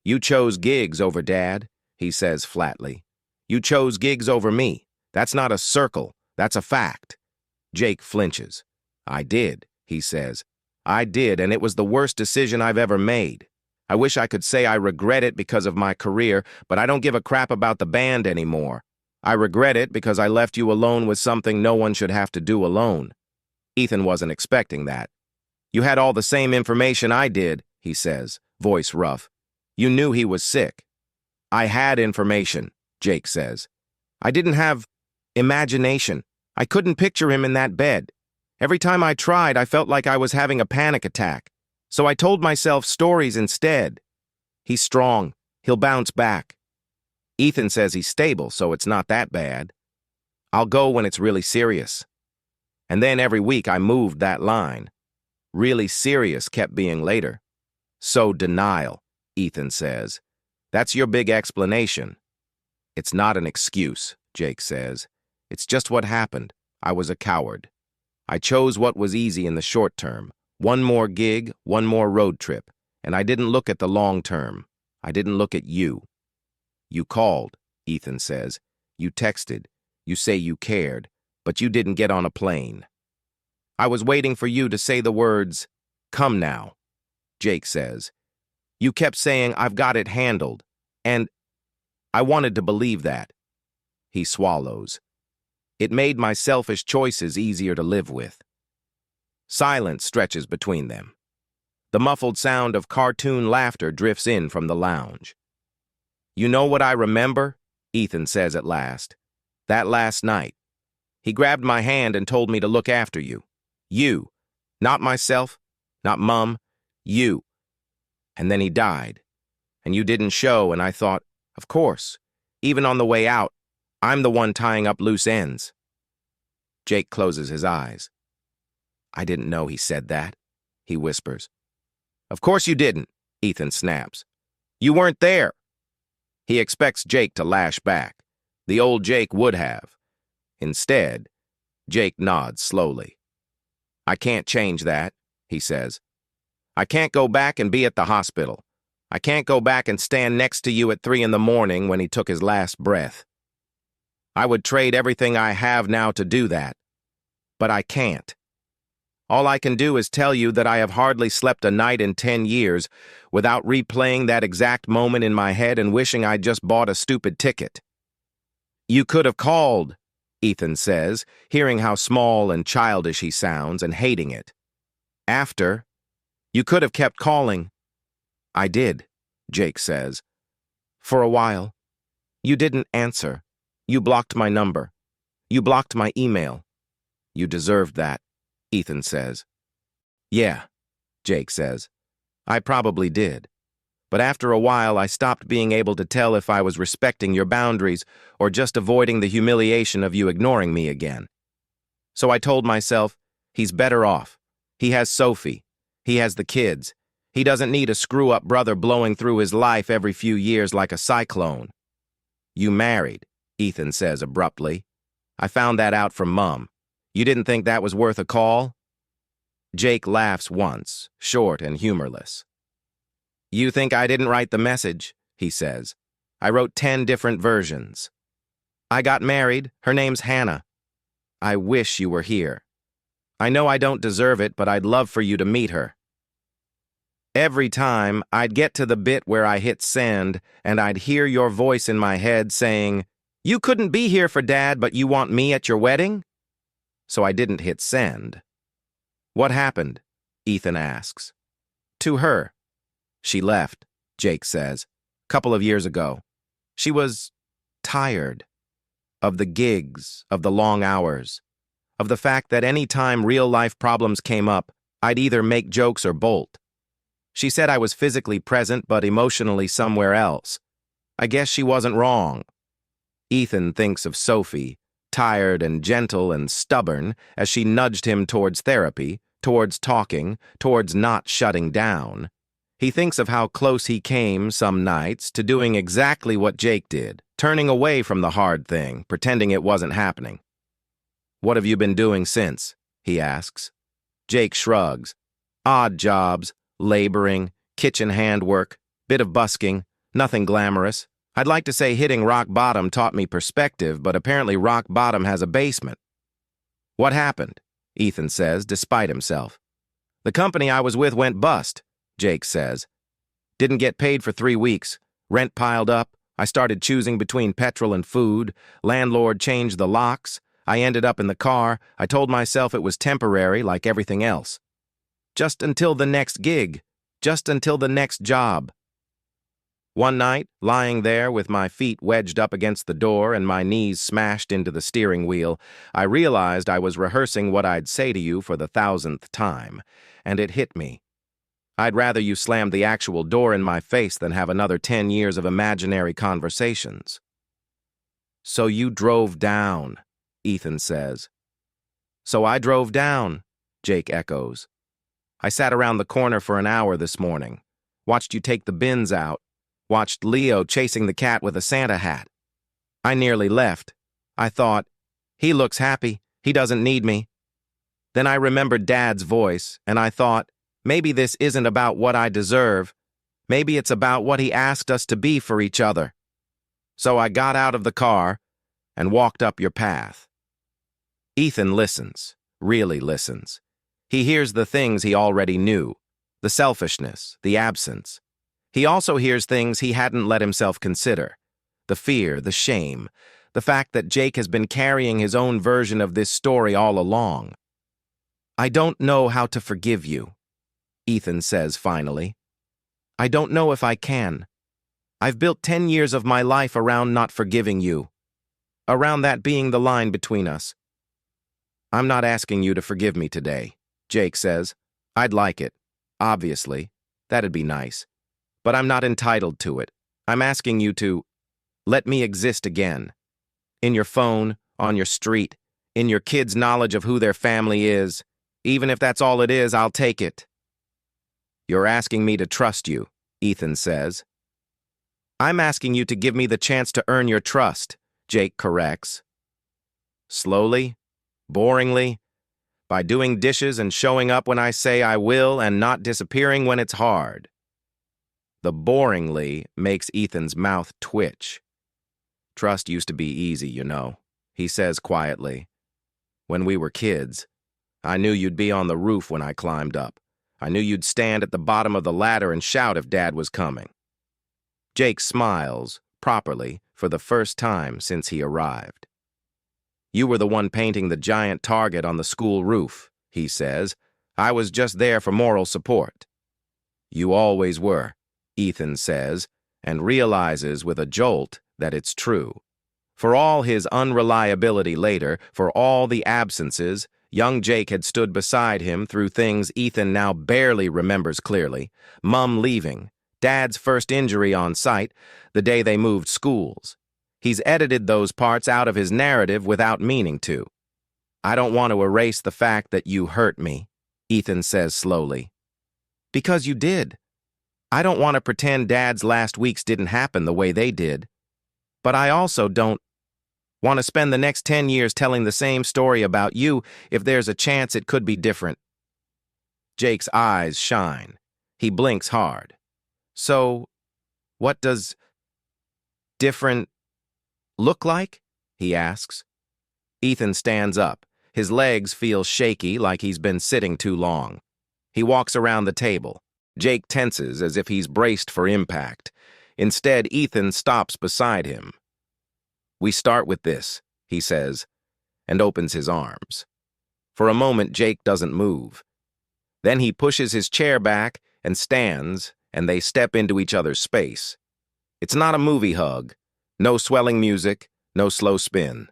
[SPEAKER 3] You chose gigs over Dad, he says flatly. You chose gigs over me. That's not a circle. That's a fact. Jake flinches. I did, he says. I did, and it was the worst decision I've ever made. I wish I could say I regret it because of my career, but I don't give a crap about the band anymore. I regret it because I left you alone with something no one should have to do alone. Ethan wasn't expecting that. You had all the same information I did, he says, voice rough. You knew he was sick. I had information, Jake says. I didn't have imagination. I couldn't picture him in that bed. Every time I tried, I felt like I was having a panic attack. So I told myself stories instead. He's strong. He'll bounce back. Ethan says he's stable, so it's not that bad. I'll go when it's really serious. And then every week I moved that line. Really serious kept being later. So denial, Ethan says. That's your big explanation. It's not an excuse, Jake says. It's just what happened. I was a coward. I chose what was easy in the short term. One more gig, one more road trip. And I didn't look at the long term. I didn't look at you. You called, Ethan says. You texted. You say you cared. But you didn't get on a plane. I was waiting for you to say the words, come now, Jake says. You kept saying, I've got it handled. And I wanted to believe that. He swallows. It made my selfish choices easier to live with. Silence stretches between them. The muffled sound of cartoon laughter drifts in from the lounge. "You know what I remember?" Ethan says at last. "That last night. He grabbed my hand and told me to look after you. You. Not myself, not Mum. You. And then he died. And you didn't show, and I thought, of course, even on the way out, I'm the one tying up loose ends." Jake closes his eyes. "I didn't know he said that," he whispers. "Of course you didn't," Ethan snaps. "You weren't there." He expects Jake to lash back. The old Jake would have. Instead, Jake nods slowly. "I can't change that," he says. "I can't go back and be at the hospital. I can't go back and stand next to you at 3 in the morning when he took his last breath. I would trade everything I have now to do that. But I can't. All I can do is tell you that I have hardly slept a night in 10 years without replaying that exact moment in my head and wishing I'd just bought a stupid ticket." "You could have called," Ethan says, hearing how small and childish he sounds and hating it. "After. You could have kept calling." "I did," Jake says. "For a while. You didn't answer. You blocked my number. You blocked my email. You deserved that," Ethan says. "Yeah," Jake says. "I probably did. But after a while, I stopped being able to tell if I was respecting your boundaries or just avoiding the humiliation of you ignoring me again. So I told myself, he's better off. He has Sophie. He has the kids. He doesn't need a screw-up brother blowing through his life every few years like a cyclone." "You married," Ethan says abruptly. "I found that out from Mum. You didn't think that was worth a call?" Jake laughs once, short and humorless. "You think I didn't write the message," he says. "I wrote 10 different versions. I got married. Her name's Hannah. I wish you were here. I know I don't deserve it, but I'd love for you to meet her." Every time, I'd get to the bit where I hit send, and I'd hear your voice in my head saying, "You couldn't be here for Dad, but you want me at your wedding?" So I didn't hit send. "What happened?" Ethan asks. "To her. She left," Jake says, "a couple of years ago. She was tired. Of the gigs, of the long hours, of the fact that any time real-life problems came up, I'd either make jokes or bolt. She said I was physically present but emotionally somewhere else. I guess she wasn't wrong." Ethan thinks of Sophie, tired and gentle and stubborn, as she nudged him towards therapy, towards talking, towards not shutting down. He thinks of how close he came some nights to doing exactly what Jake did, turning away from the hard thing, pretending it wasn't happening. "What have you been doing since?" he asks. Jake shrugs. "Odd jobs, laboring, kitchen handwork, bit of busking, nothing glamorous. I'd like to say hitting rock bottom taught me perspective, but apparently rock bottom has a basement." "What happened?" Ethan says, despite himself. "The company I was with went bust," Jake says. "Didn't get paid for 3 weeks. Rent piled up. I started choosing between petrol and food. Landlord changed the locks. I ended up in the car. I told myself it was temporary, like everything else. Just until the next gig. Just until the next job. One night, lying there with my feet wedged up against the door and my knees smashed into the steering wheel, I realized I was rehearsing what I'd say to you for the 1,000th time, and it hit me. I'd rather you slammed the actual door in my face than have another 10 years of imaginary conversations." "So you drove down," Ethan says. "So I drove down," Jake echoes. "I sat around the corner for an hour this morning, watched you take the bins out, watched Leo chasing the cat with a Santa hat. I nearly left. I thought, he looks happy, he doesn't need me. Then I remembered Dad's voice, and I thought, maybe this isn't about what I deserve. Maybe it's about what he asked us to be for each other. So I got out of the car and walked up your path." Ethan listens, really listens. He hears the things he already knew, the selfishness, the absence. He also hears things he hadn't let himself consider, the fear, the shame, The fact that Jake has been carrying his own version of this story all along. I don't know how to forgive you, Ethan says finally. I don't know if I can. I've built 10 years of my life around not forgiving you. Around that being the line between us. I'm not asking you to forgive me today, Jake says. I'd like it, obviously. That'd be nice. But I'm not entitled to it. I'm asking you to let me exist again. In your phone, on your street, in your kids' knowledge of who their family is. Even if that's all it is, I'll take it. You're asking me to trust you, Ethan says. I'm asking you to give me the chance to earn your trust, Jake corrects. Slowly, boringly, by doing dishes and showing up when I say I will and not disappearing when it's hard. The boringly makes Ethan's mouth twitch. Trust used to be easy, you know, he says quietly. When we were kids, I knew you'd be on the roof when I climbed up. I knew you'd stand at the bottom of the ladder and shout if Dad was coming. Jake smiles, properly, for the first time since he arrived. You were the one painting the giant target on the school roof, he says. I was just there for moral support. You always were, Ethan says, and realizes with a jolt that it's true. For all his unreliability later, for all the absences, young Jake had stood beside him through things Ethan now barely remembers clearly. Mum leaving, Dad's first injury on site, the day they moved schools. He's edited those parts out of his narrative without meaning to. I don't want to erase the fact that you hurt me, Ethan says slowly. Because you did. I don't want to pretend Dad's last weeks didn't happen the way they did. But I also don't want to spend the next 10 years telling the same story about you if there's a chance it could be different. Jake's eyes shine. He blinks hard. So, what does different look like? He asks. Ethan stands up. His legs feel shaky like he's been sitting too long. He walks around the table. Jake tenses as if he's braced for impact. Instead, Ethan stops beside him. We start with this, he says, and opens his arms. For a moment, Jake doesn't move. Then he pushes his chair back and stands, and they step into each other's space. It's not a movie hug. No swelling music, no slow spin.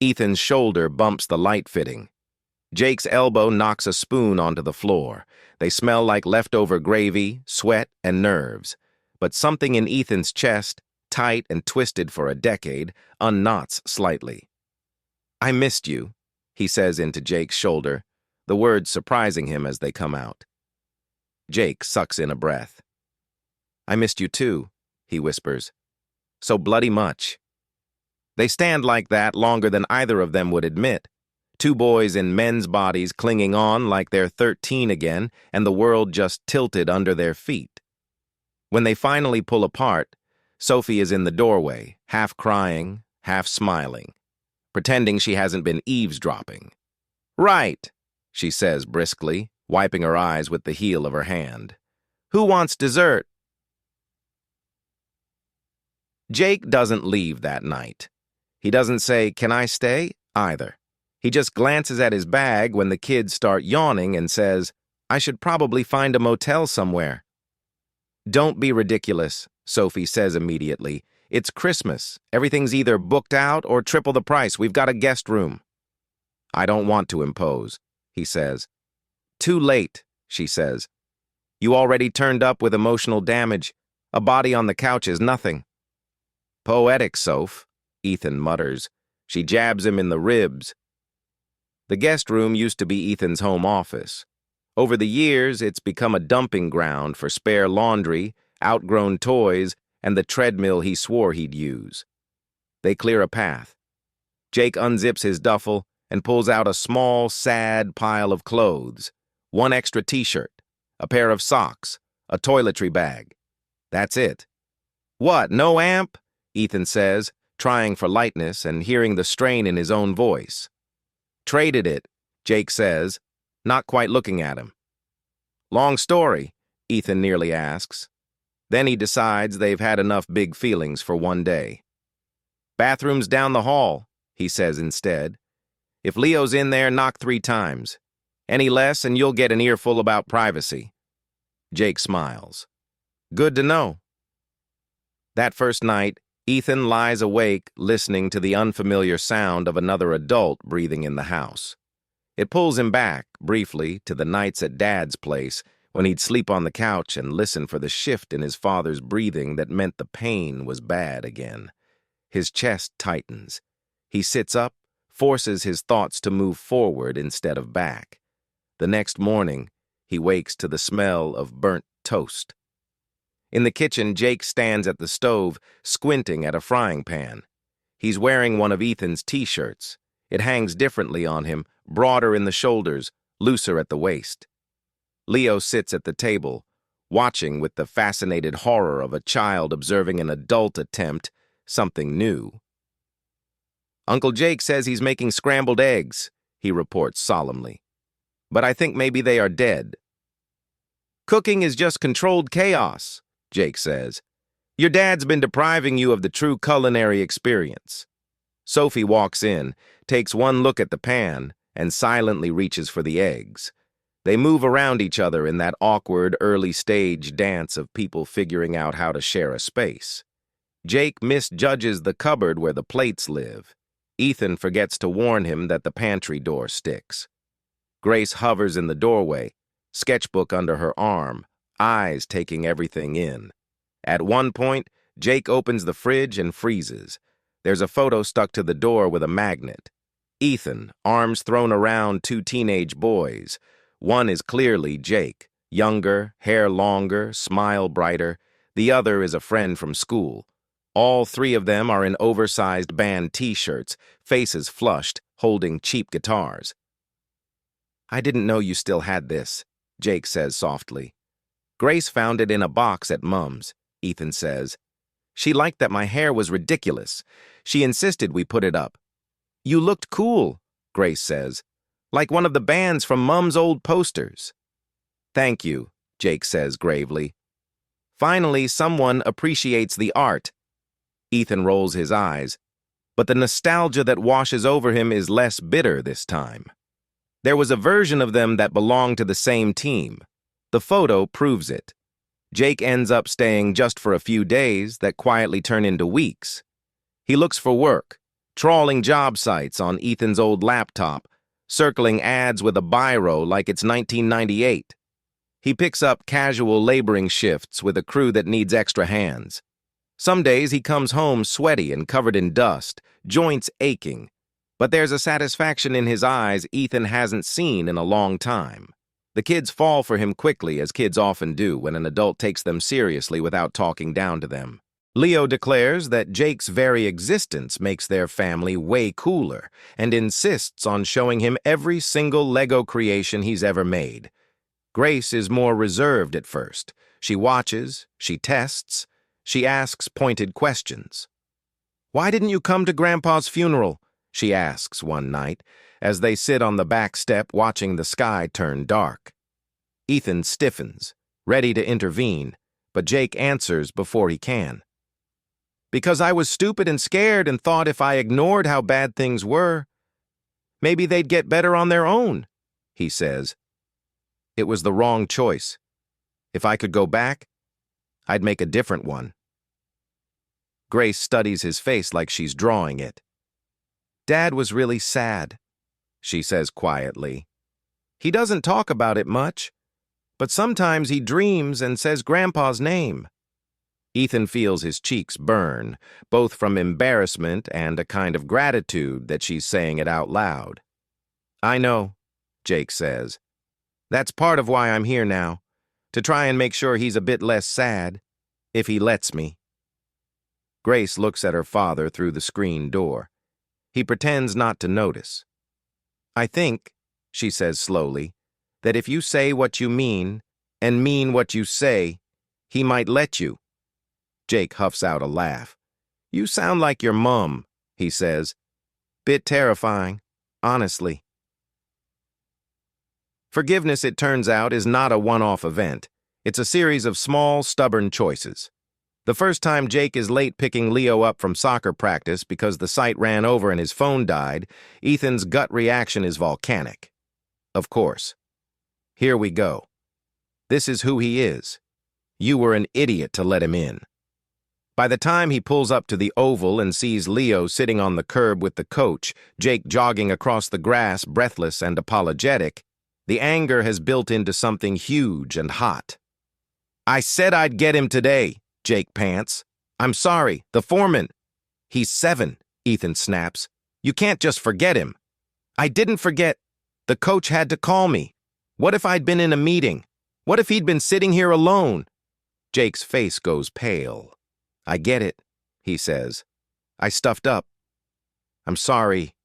[SPEAKER 3] Ethan's shoulder bumps the light fitting. Jake's elbow knocks a spoon onto the floor. They smell like leftover gravy, sweat, and nerves. But something in Ethan's chest, tight and twisted for a decade, unknots slightly. I missed you, he says into Jake's shoulder, the words surprising him as they come out. Jake sucks in a breath. I missed you too, he whispers. So bloody much. They stand like that longer than either of them would admit. Two boys in men's bodies clinging on like they're 13 again and the world just tilted under their feet. When they finally pull apart, Sophie is in the doorway, half crying, half smiling, pretending she hasn't been eavesdropping. Right, she says briskly, wiping her eyes with the heel of her hand. Who wants dessert? Jake doesn't leave that night. He doesn't say, "Can I stay?" either. He just glances at his bag when the kids start yawning and says, I should probably find a motel somewhere. Don't be ridiculous, Sophie says immediately. It's Christmas. Everything's either booked out or triple the price. We've got a guest room. I don't want to impose, he says. Too late, she says. You already turned up with emotional damage. A body on the couch is nothing. Poetic, Soph, Ethan mutters. She jabs him in the ribs. The guest room used to be Ethan's home office. Over the years, it's become a dumping ground for spare laundry, outgrown toys, and the treadmill he swore he'd use. They clear a path. Jake unzips his duffel and pulls out a small, sad pile of clothes. One extra t-shirt, a pair of socks, a toiletry bag. That's it. What, no amp? Ethan says, trying for lightness and hearing the strain in his own voice. Traded it, Jake says, not quite looking at him. Long story, Ethan nearly asks. Then he decides they've had enough big feelings for one day. "Bathroom's down the hall," he says instead. "If Leo's in there, knock 3 times. Any less and you'll get an earful about privacy." Jake smiles. "Good to know." That first night, Ethan lies awake listening to the unfamiliar sound of another adult breathing in the house. It pulls him back, briefly, to the nights at Dad's place when he'd sleep on the couch and listen for the shift in his father's breathing that meant the pain was bad again. His chest tightens. He sits up, forces his thoughts to move forward instead of back. The next morning, he wakes to the smell of burnt toast. In the kitchen, Jake stands at the stove, squinting at a frying pan. He's wearing one of Ethan's t-shirts. It hangs differently on him, broader in the shoulders, looser at the waist. Leo sits at the table, watching with the fascinated horror of a child observing an adult attempt something new. "Uncle Jake says he's making scrambled eggs," he reports solemnly. "But I think maybe they are dead." "Cooking is just controlled chaos," Jake says. "Your dad's been depriving you of the true culinary experience." Sophie walks in, takes one look at the pan, and silently reaches for the eggs. They move around each other in that awkward early-stage dance of people figuring out how to share a space. Jake misjudges the cupboard where the plates live. Ethan forgets to warn him that the pantry door sticks. Grace hovers in the doorway, sketchbook under her arm, eyes taking everything in. At one point, Jake opens the fridge and freezes. There's a photo stuck to the door with a magnet. Ethan, arms thrown around 2 teenage boys. One is clearly Jake, younger, hair longer, smile brighter. The other is a friend from school. All 3 of them are in oversized band t-shirts, faces flushed, holding cheap guitars. "I didn't know you still had this," Jake says softly. "Grace found it in a box at Mum's," Ethan says. "She liked that my hair was ridiculous. She insisted we put it up." "You looked cool," Grace says, "like one of the bands from Mum's old posters." "Thank you," Jake says gravely. "Finally, someone appreciates the art." Ethan rolls his eyes, but the nostalgia that washes over him is less bitter this time. There was a version of them that belonged to the same team. The photo proves it. Jake ends up staying just for a few days that quietly turn into weeks. He looks for work, trawling job sites on Ethan's old laptop, circling ads with a biro like it's 1998. He picks up casual laboring shifts with a crew that needs extra hands. Some days he comes home sweaty and covered in dust, joints aching, but there's a satisfaction in his eyes Ethan hasn't seen in a long time. The kids fall for him quickly, as kids often do when an adult takes them seriously without talking down to them. Leo declares that Jake's very existence makes their family way cooler and insists on showing him every single Lego creation he's ever made. Grace is more reserved at first. She watches, she tests, she asks pointed questions. "Why didn't you come to Grandpa's funeral?" she asks one night, as they sit on the back step watching the sky turn dark. Ethan stiffens, ready to intervene, but Jake answers before he can. "Because I was stupid and scared and thought if I ignored how bad things were, maybe they'd get better on their own," he says. "It was the wrong choice. If I could go back, I'd make a different one." Grace studies his face like she's drawing it. "Dad was really sad," she says quietly. "He doesn't talk about it much, but sometimes he dreams and says Grandpa's name." Ethan feels his cheeks burn, both from embarrassment and a kind of gratitude that she's saying it out loud. "I know," Jake says. "That's part of why I'm here now, to try and make sure he's a bit less sad, if he lets me." Grace looks at her father through the screen door. He pretends not to notice. "I think," she says slowly, "that if you say what you mean and mean what you say, he might let you." Jake huffs out a laugh. "You sound like your mom," he says. "Bit terrifying, honestly." Forgiveness, it turns out, is not a one-off event. It's a series of small, stubborn choices. The first time Jake is late picking Leo up from soccer practice because the site ran over and his phone died, Ethan's gut reaction is volcanic. Of course. Here we go. This is who he is. You were an idiot to let him in. By the time he pulls up to the oval and sees Leo sitting on the curb with the coach, Jake jogging across the grass, breathless and apologetic, the anger has built into something huge and hot. I said I'd get him today, Jake pants. I'm sorry, the foreman. He's 7, Ethan snaps. You can't just forget him. I didn't forget. The coach had to call me. What if I'd been in a meeting? What if he'd been sitting here alone? Jake's face goes pale. I get it, he says. I stuffed up. I'm sorry.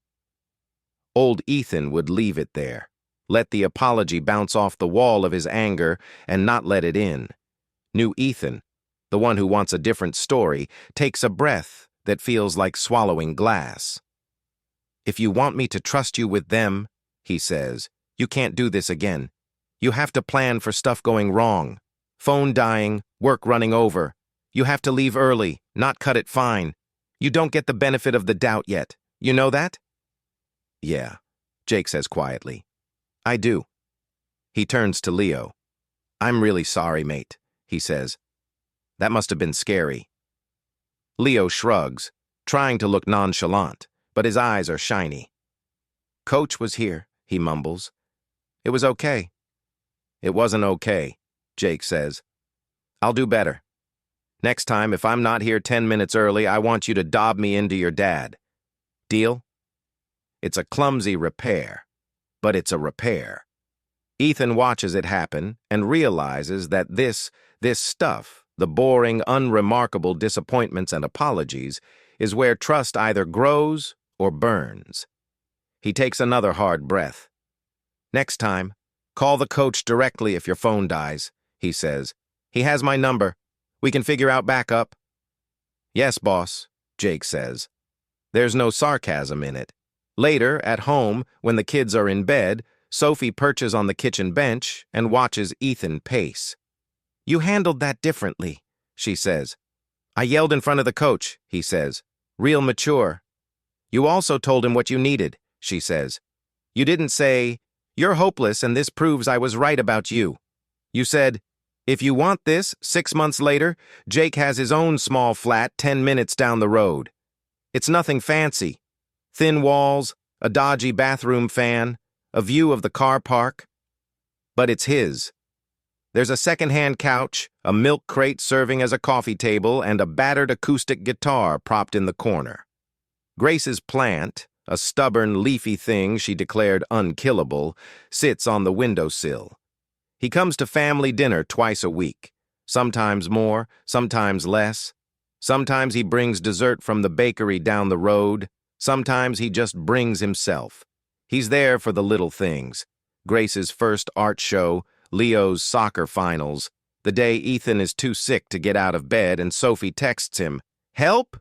[SPEAKER 3] Old Ethan would leave it there, let the apology bounce off the wall of his anger and not let it in. New Ethan, the one who wants a different story, takes a breath that feels like swallowing glass. If you want me to trust you with them, he says, you can't do this again. You have to plan for stuff going wrong. Phone dying, work running over. You have to leave early, not cut it fine. You don't get the benefit of the doubt yet. You know that? Yeah, Jake says quietly. I do. He turns to Leo. I'm really sorry, mate, he says. That must have been scary. Leo shrugs, trying to look nonchalant, but his eyes are shiny. Coach was here, he mumbles. It was okay. It wasn't okay, Jake says. I'll do better. Next time, if I'm not here 10 minutes early, I want you to dob me into your dad. Deal? It's a clumsy repair, but it's a repair. Ethan watches it happen and realizes that this stuff, the boring, unremarkable disappointments and apologies, is where trust either grows or burns. He takes another hard breath. Next time, call the coach directly if your phone dies, he says. He has my number. We can figure out backup. Yes, boss, Jake says. There's no sarcasm in it. Later, at home, when the kids are in bed, Sophie perches on the kitchen bench and watches Ethan pace. You handled that differently, she says. I yelled in front of the coach, he says. Real mature. You also told him what you needed, she says. You didn't say, you're hopeless and this proves I was right about you. You said, if you want this, 6 months later, Jake has his own small flat 10 minutes down the road. It's nothing fancy. Thin walls, a dodgy bathroom fan, a view of the car park. But it's his. There's a second-hand couch, a milk crate serving as a coffee table, and a battered acoustic guitar propped in the corner. Grace's plant, a stubborn, leafy thing she declared unkillable, sits on the windowsill. He comes to family dinner twice a week, sometimes more, sometimes less. Sometimes he brings dessert from the bakery down the road. Sometimes he just brings himself. He's there for the little things. Grace's first art show, Leo's soccer finals, the day Ethan is too sick to get out of bed and Sophie texts him, "Help?"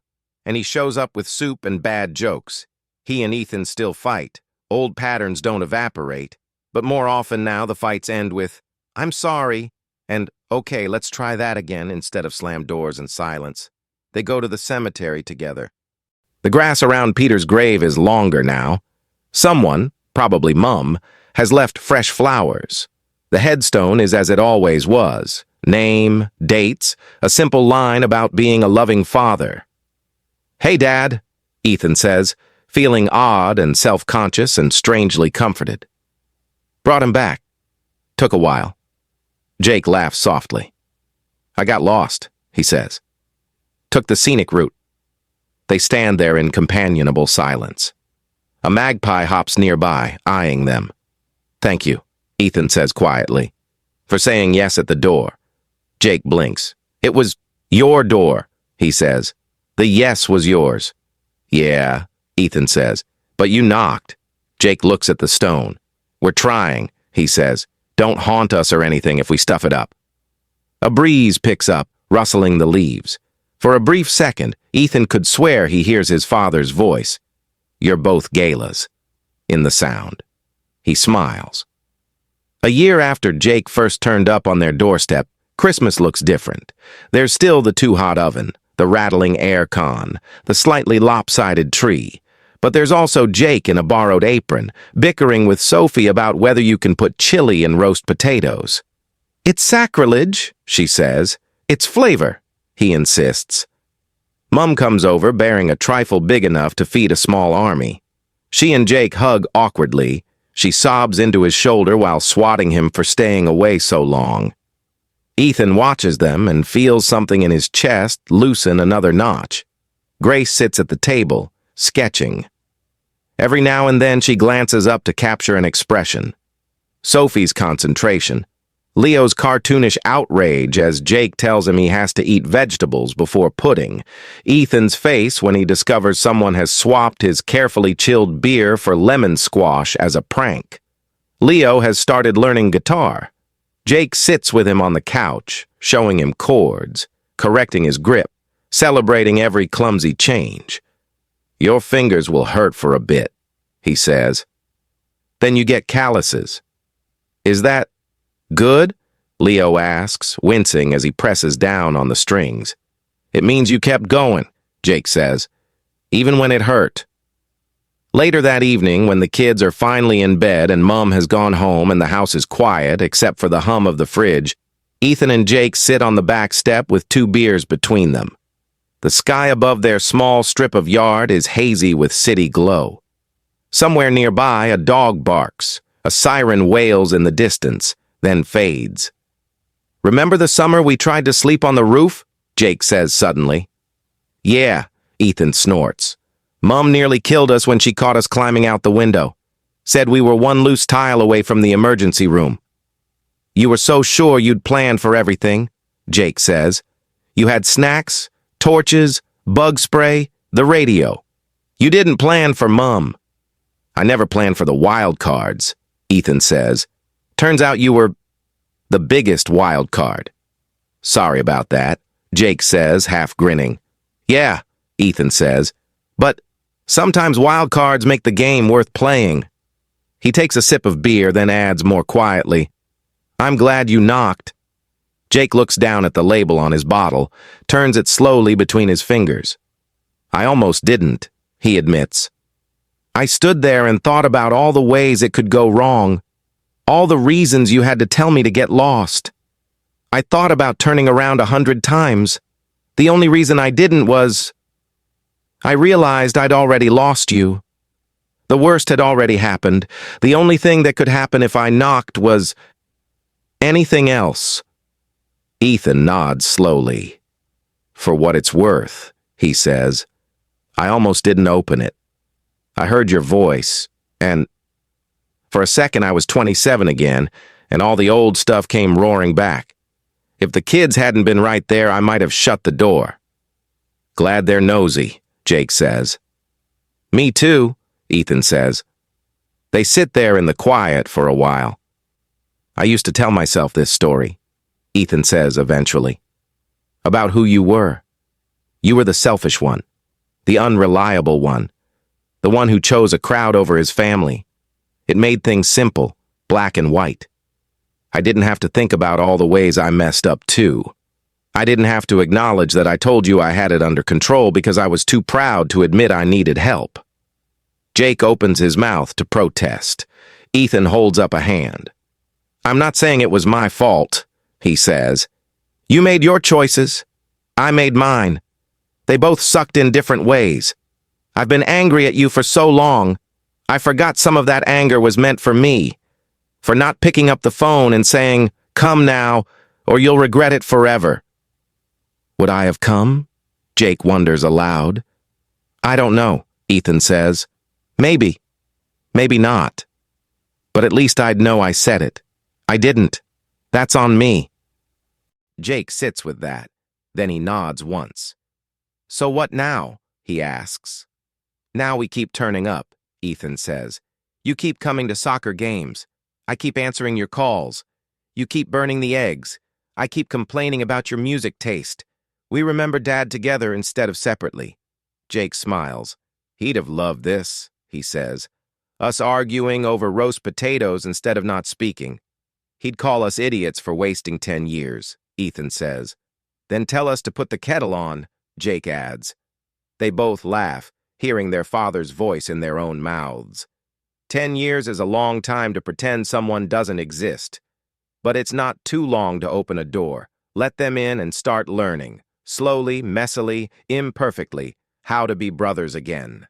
[SPEAKER 3] And he shows up with soup and bad jokes. He and Ethan still fight. Old patterns don't evaporate. But more often now the fights end with, "I'm sorry," and "Okay, let's try that again," instead of slammed doors and silence. They go to the cemetery together. The grass around Peter's grave is longer now. Someone, probably Mum, has left fresh flowers. The headstone is as it always was. Name, dates, a simple line about being a loving father. "Hey, Dad," Ethan says, feeling odd and self-conscious and strangely comforted. Brought him back. Took a while. Jake laughs softly. "I got lost," he says. "Took the scenic route." They stand there in companionable silence. A magpie hops nearby, eyeing them. "Thank you," Ethan says quietly, "for saying yes at the door." Jake blinks. "It was your door," he says. "The yes was yours." "Yeah," Ethan says, "but you knocked." Jake looks at the stone. "We're trying," he says. "Don't haunt us or anything if we stuff it up." A breeze picks up, rustling the leaves. For a brief second, Ethan could swear he hears his father's voice. "You're both Galas," in the sound. He smiles. A year after Jake first turned up on their doorstep, Christmas looks different. There's still the too-hot oven, the rattling air con, the slightly lopsided tree. But there's also Jake in a borrowed apron, bickering with Sophie about whether you can put chili in roast potatoes. "It's sacrilege," she says. "It's flavor," he insists. Mum comes over bearing a trifle big enough to feed a small army. She and Jake hug awkwardly. She sobs into his shoulder while swatting him for staying away so long. Ethan watches them and feels something in his chest loosen another notch. Grace sits at the table, sketching. Every now and then she glances up to capture an expression. Sophie's concentration. Leo's cartoonish outrage as Jake tells him he has to eat vegetables before pudding. Ethan's face when he discovers someone has swapped his carefully chilled beer for lemon squash as a prank. Leo has started learning guitar. Jake sits with him on the couch, showing him chords, correcting his grip, celebrating every clumsy change. "Your fingers will hurt for a bit," he says. "Then you get calluses." "Is that good?" Leo asks, wincing as he presses down on the strings. "It means you kept going," Jake says, "even when it hurt." Later that evening, when the kids are finally in bed and Mum has gone home and the house is quiet except for the hum of the fridge, Ethan and Jake sit on the back step with 2 beers between them. The sky above their small strip of yard is hazy with city glow. Somewhere nearby, a dog barks. A siren wails in the distance, then fades. "Remember the summer we tried to sleep on the roof?" Jake says suddenly. "Yeah," Ethan snorts. "Mum nearly killed us when she caught us climbing out the window. Said we were one loose tile away from the emergency room." "You were so sure you'd planned for everything," Jake says. "You had snacks, torches, bug spray, the radio. You didn't plan for Mum." "I never planned for the wild cards," Ethan says. "Turns out you were the biggest wild card." "Sorry about that," Jake says, half grinning. "Yeah," Ethan says, "but sometimes wild cards make the game worth playing." He takes a sip of beer, then adds more quietly, "I'm glad you knocked." Jake looks down at the label on his bottle, turns it slowly between his fingers. "I almost didn't," he admits. "I stood there and thought about all the ways it could go wrong, all the reasons you had to tell me to get lost. I thought about turning around 100 times. The only reason I didn't was I realized I'd already lost you. The worst had already happened. The only thing that could happen if I knocked was anything else." Ethan nods slowly. "For what it's worth," he says, "I almost didn't open it. I heard your voice, and for a second I was 27 again, and all the old stuff came roaring back. If the kids hadn't been right there, I might have shut the door." "Glad they're nosy," Jake says. "Me too," Ethan says. They sit there in the quiet for a while. "I used to tell myself this story," Ethan says eventually, "about who you were. You were the selfish one, the unreliable one, the one who chose a crowd over his family. It made things simple, black and white. I didn't have to think about all the ways I messed up too. I didn't have to acknowledge that I told you I had it under control because I was too proud to admit I needed help." Jake opens his mouth to protest. Ethan holds up a hand. "I'm not saying it was my fault," he says. "You made your choices. I made mine. They both sucked in different ways. I've been angry at you for so long. I forgot some of that anger was meant for me. For not picking up the phone and saying, 'Come now, or you'll regret it forever.'" "Would I have come?" Jake wonders aloud. "I don't know," Ethan says. "Maybe. Maybe not. But at least I'd know I said it. I didn't. That's on me." Jake sits with that. Then he nods once. "So what now?" he asks. "Now we keep turning up," Ethan says. "You keep coming to soccer games. I keep answering your calls. You keep burning the eggs. I keep complaining about your music taste. We remember Dad together instead of separately." Jake smiles. "He'd have loved this," he says. "Us arguing over roast potatoes instead of not speaking. He'd call us idiots for wasting 10 years. Ethan says. Then tell us to put the kettle on, Jake adds. They both laugh, hearing their father's voice in their own mouths. 10 years is a long time to pretend someone doesn't exist. But it's not too long to open a door. Let them in and start learning, slowly, messily, imperfectly, how to be brothers again.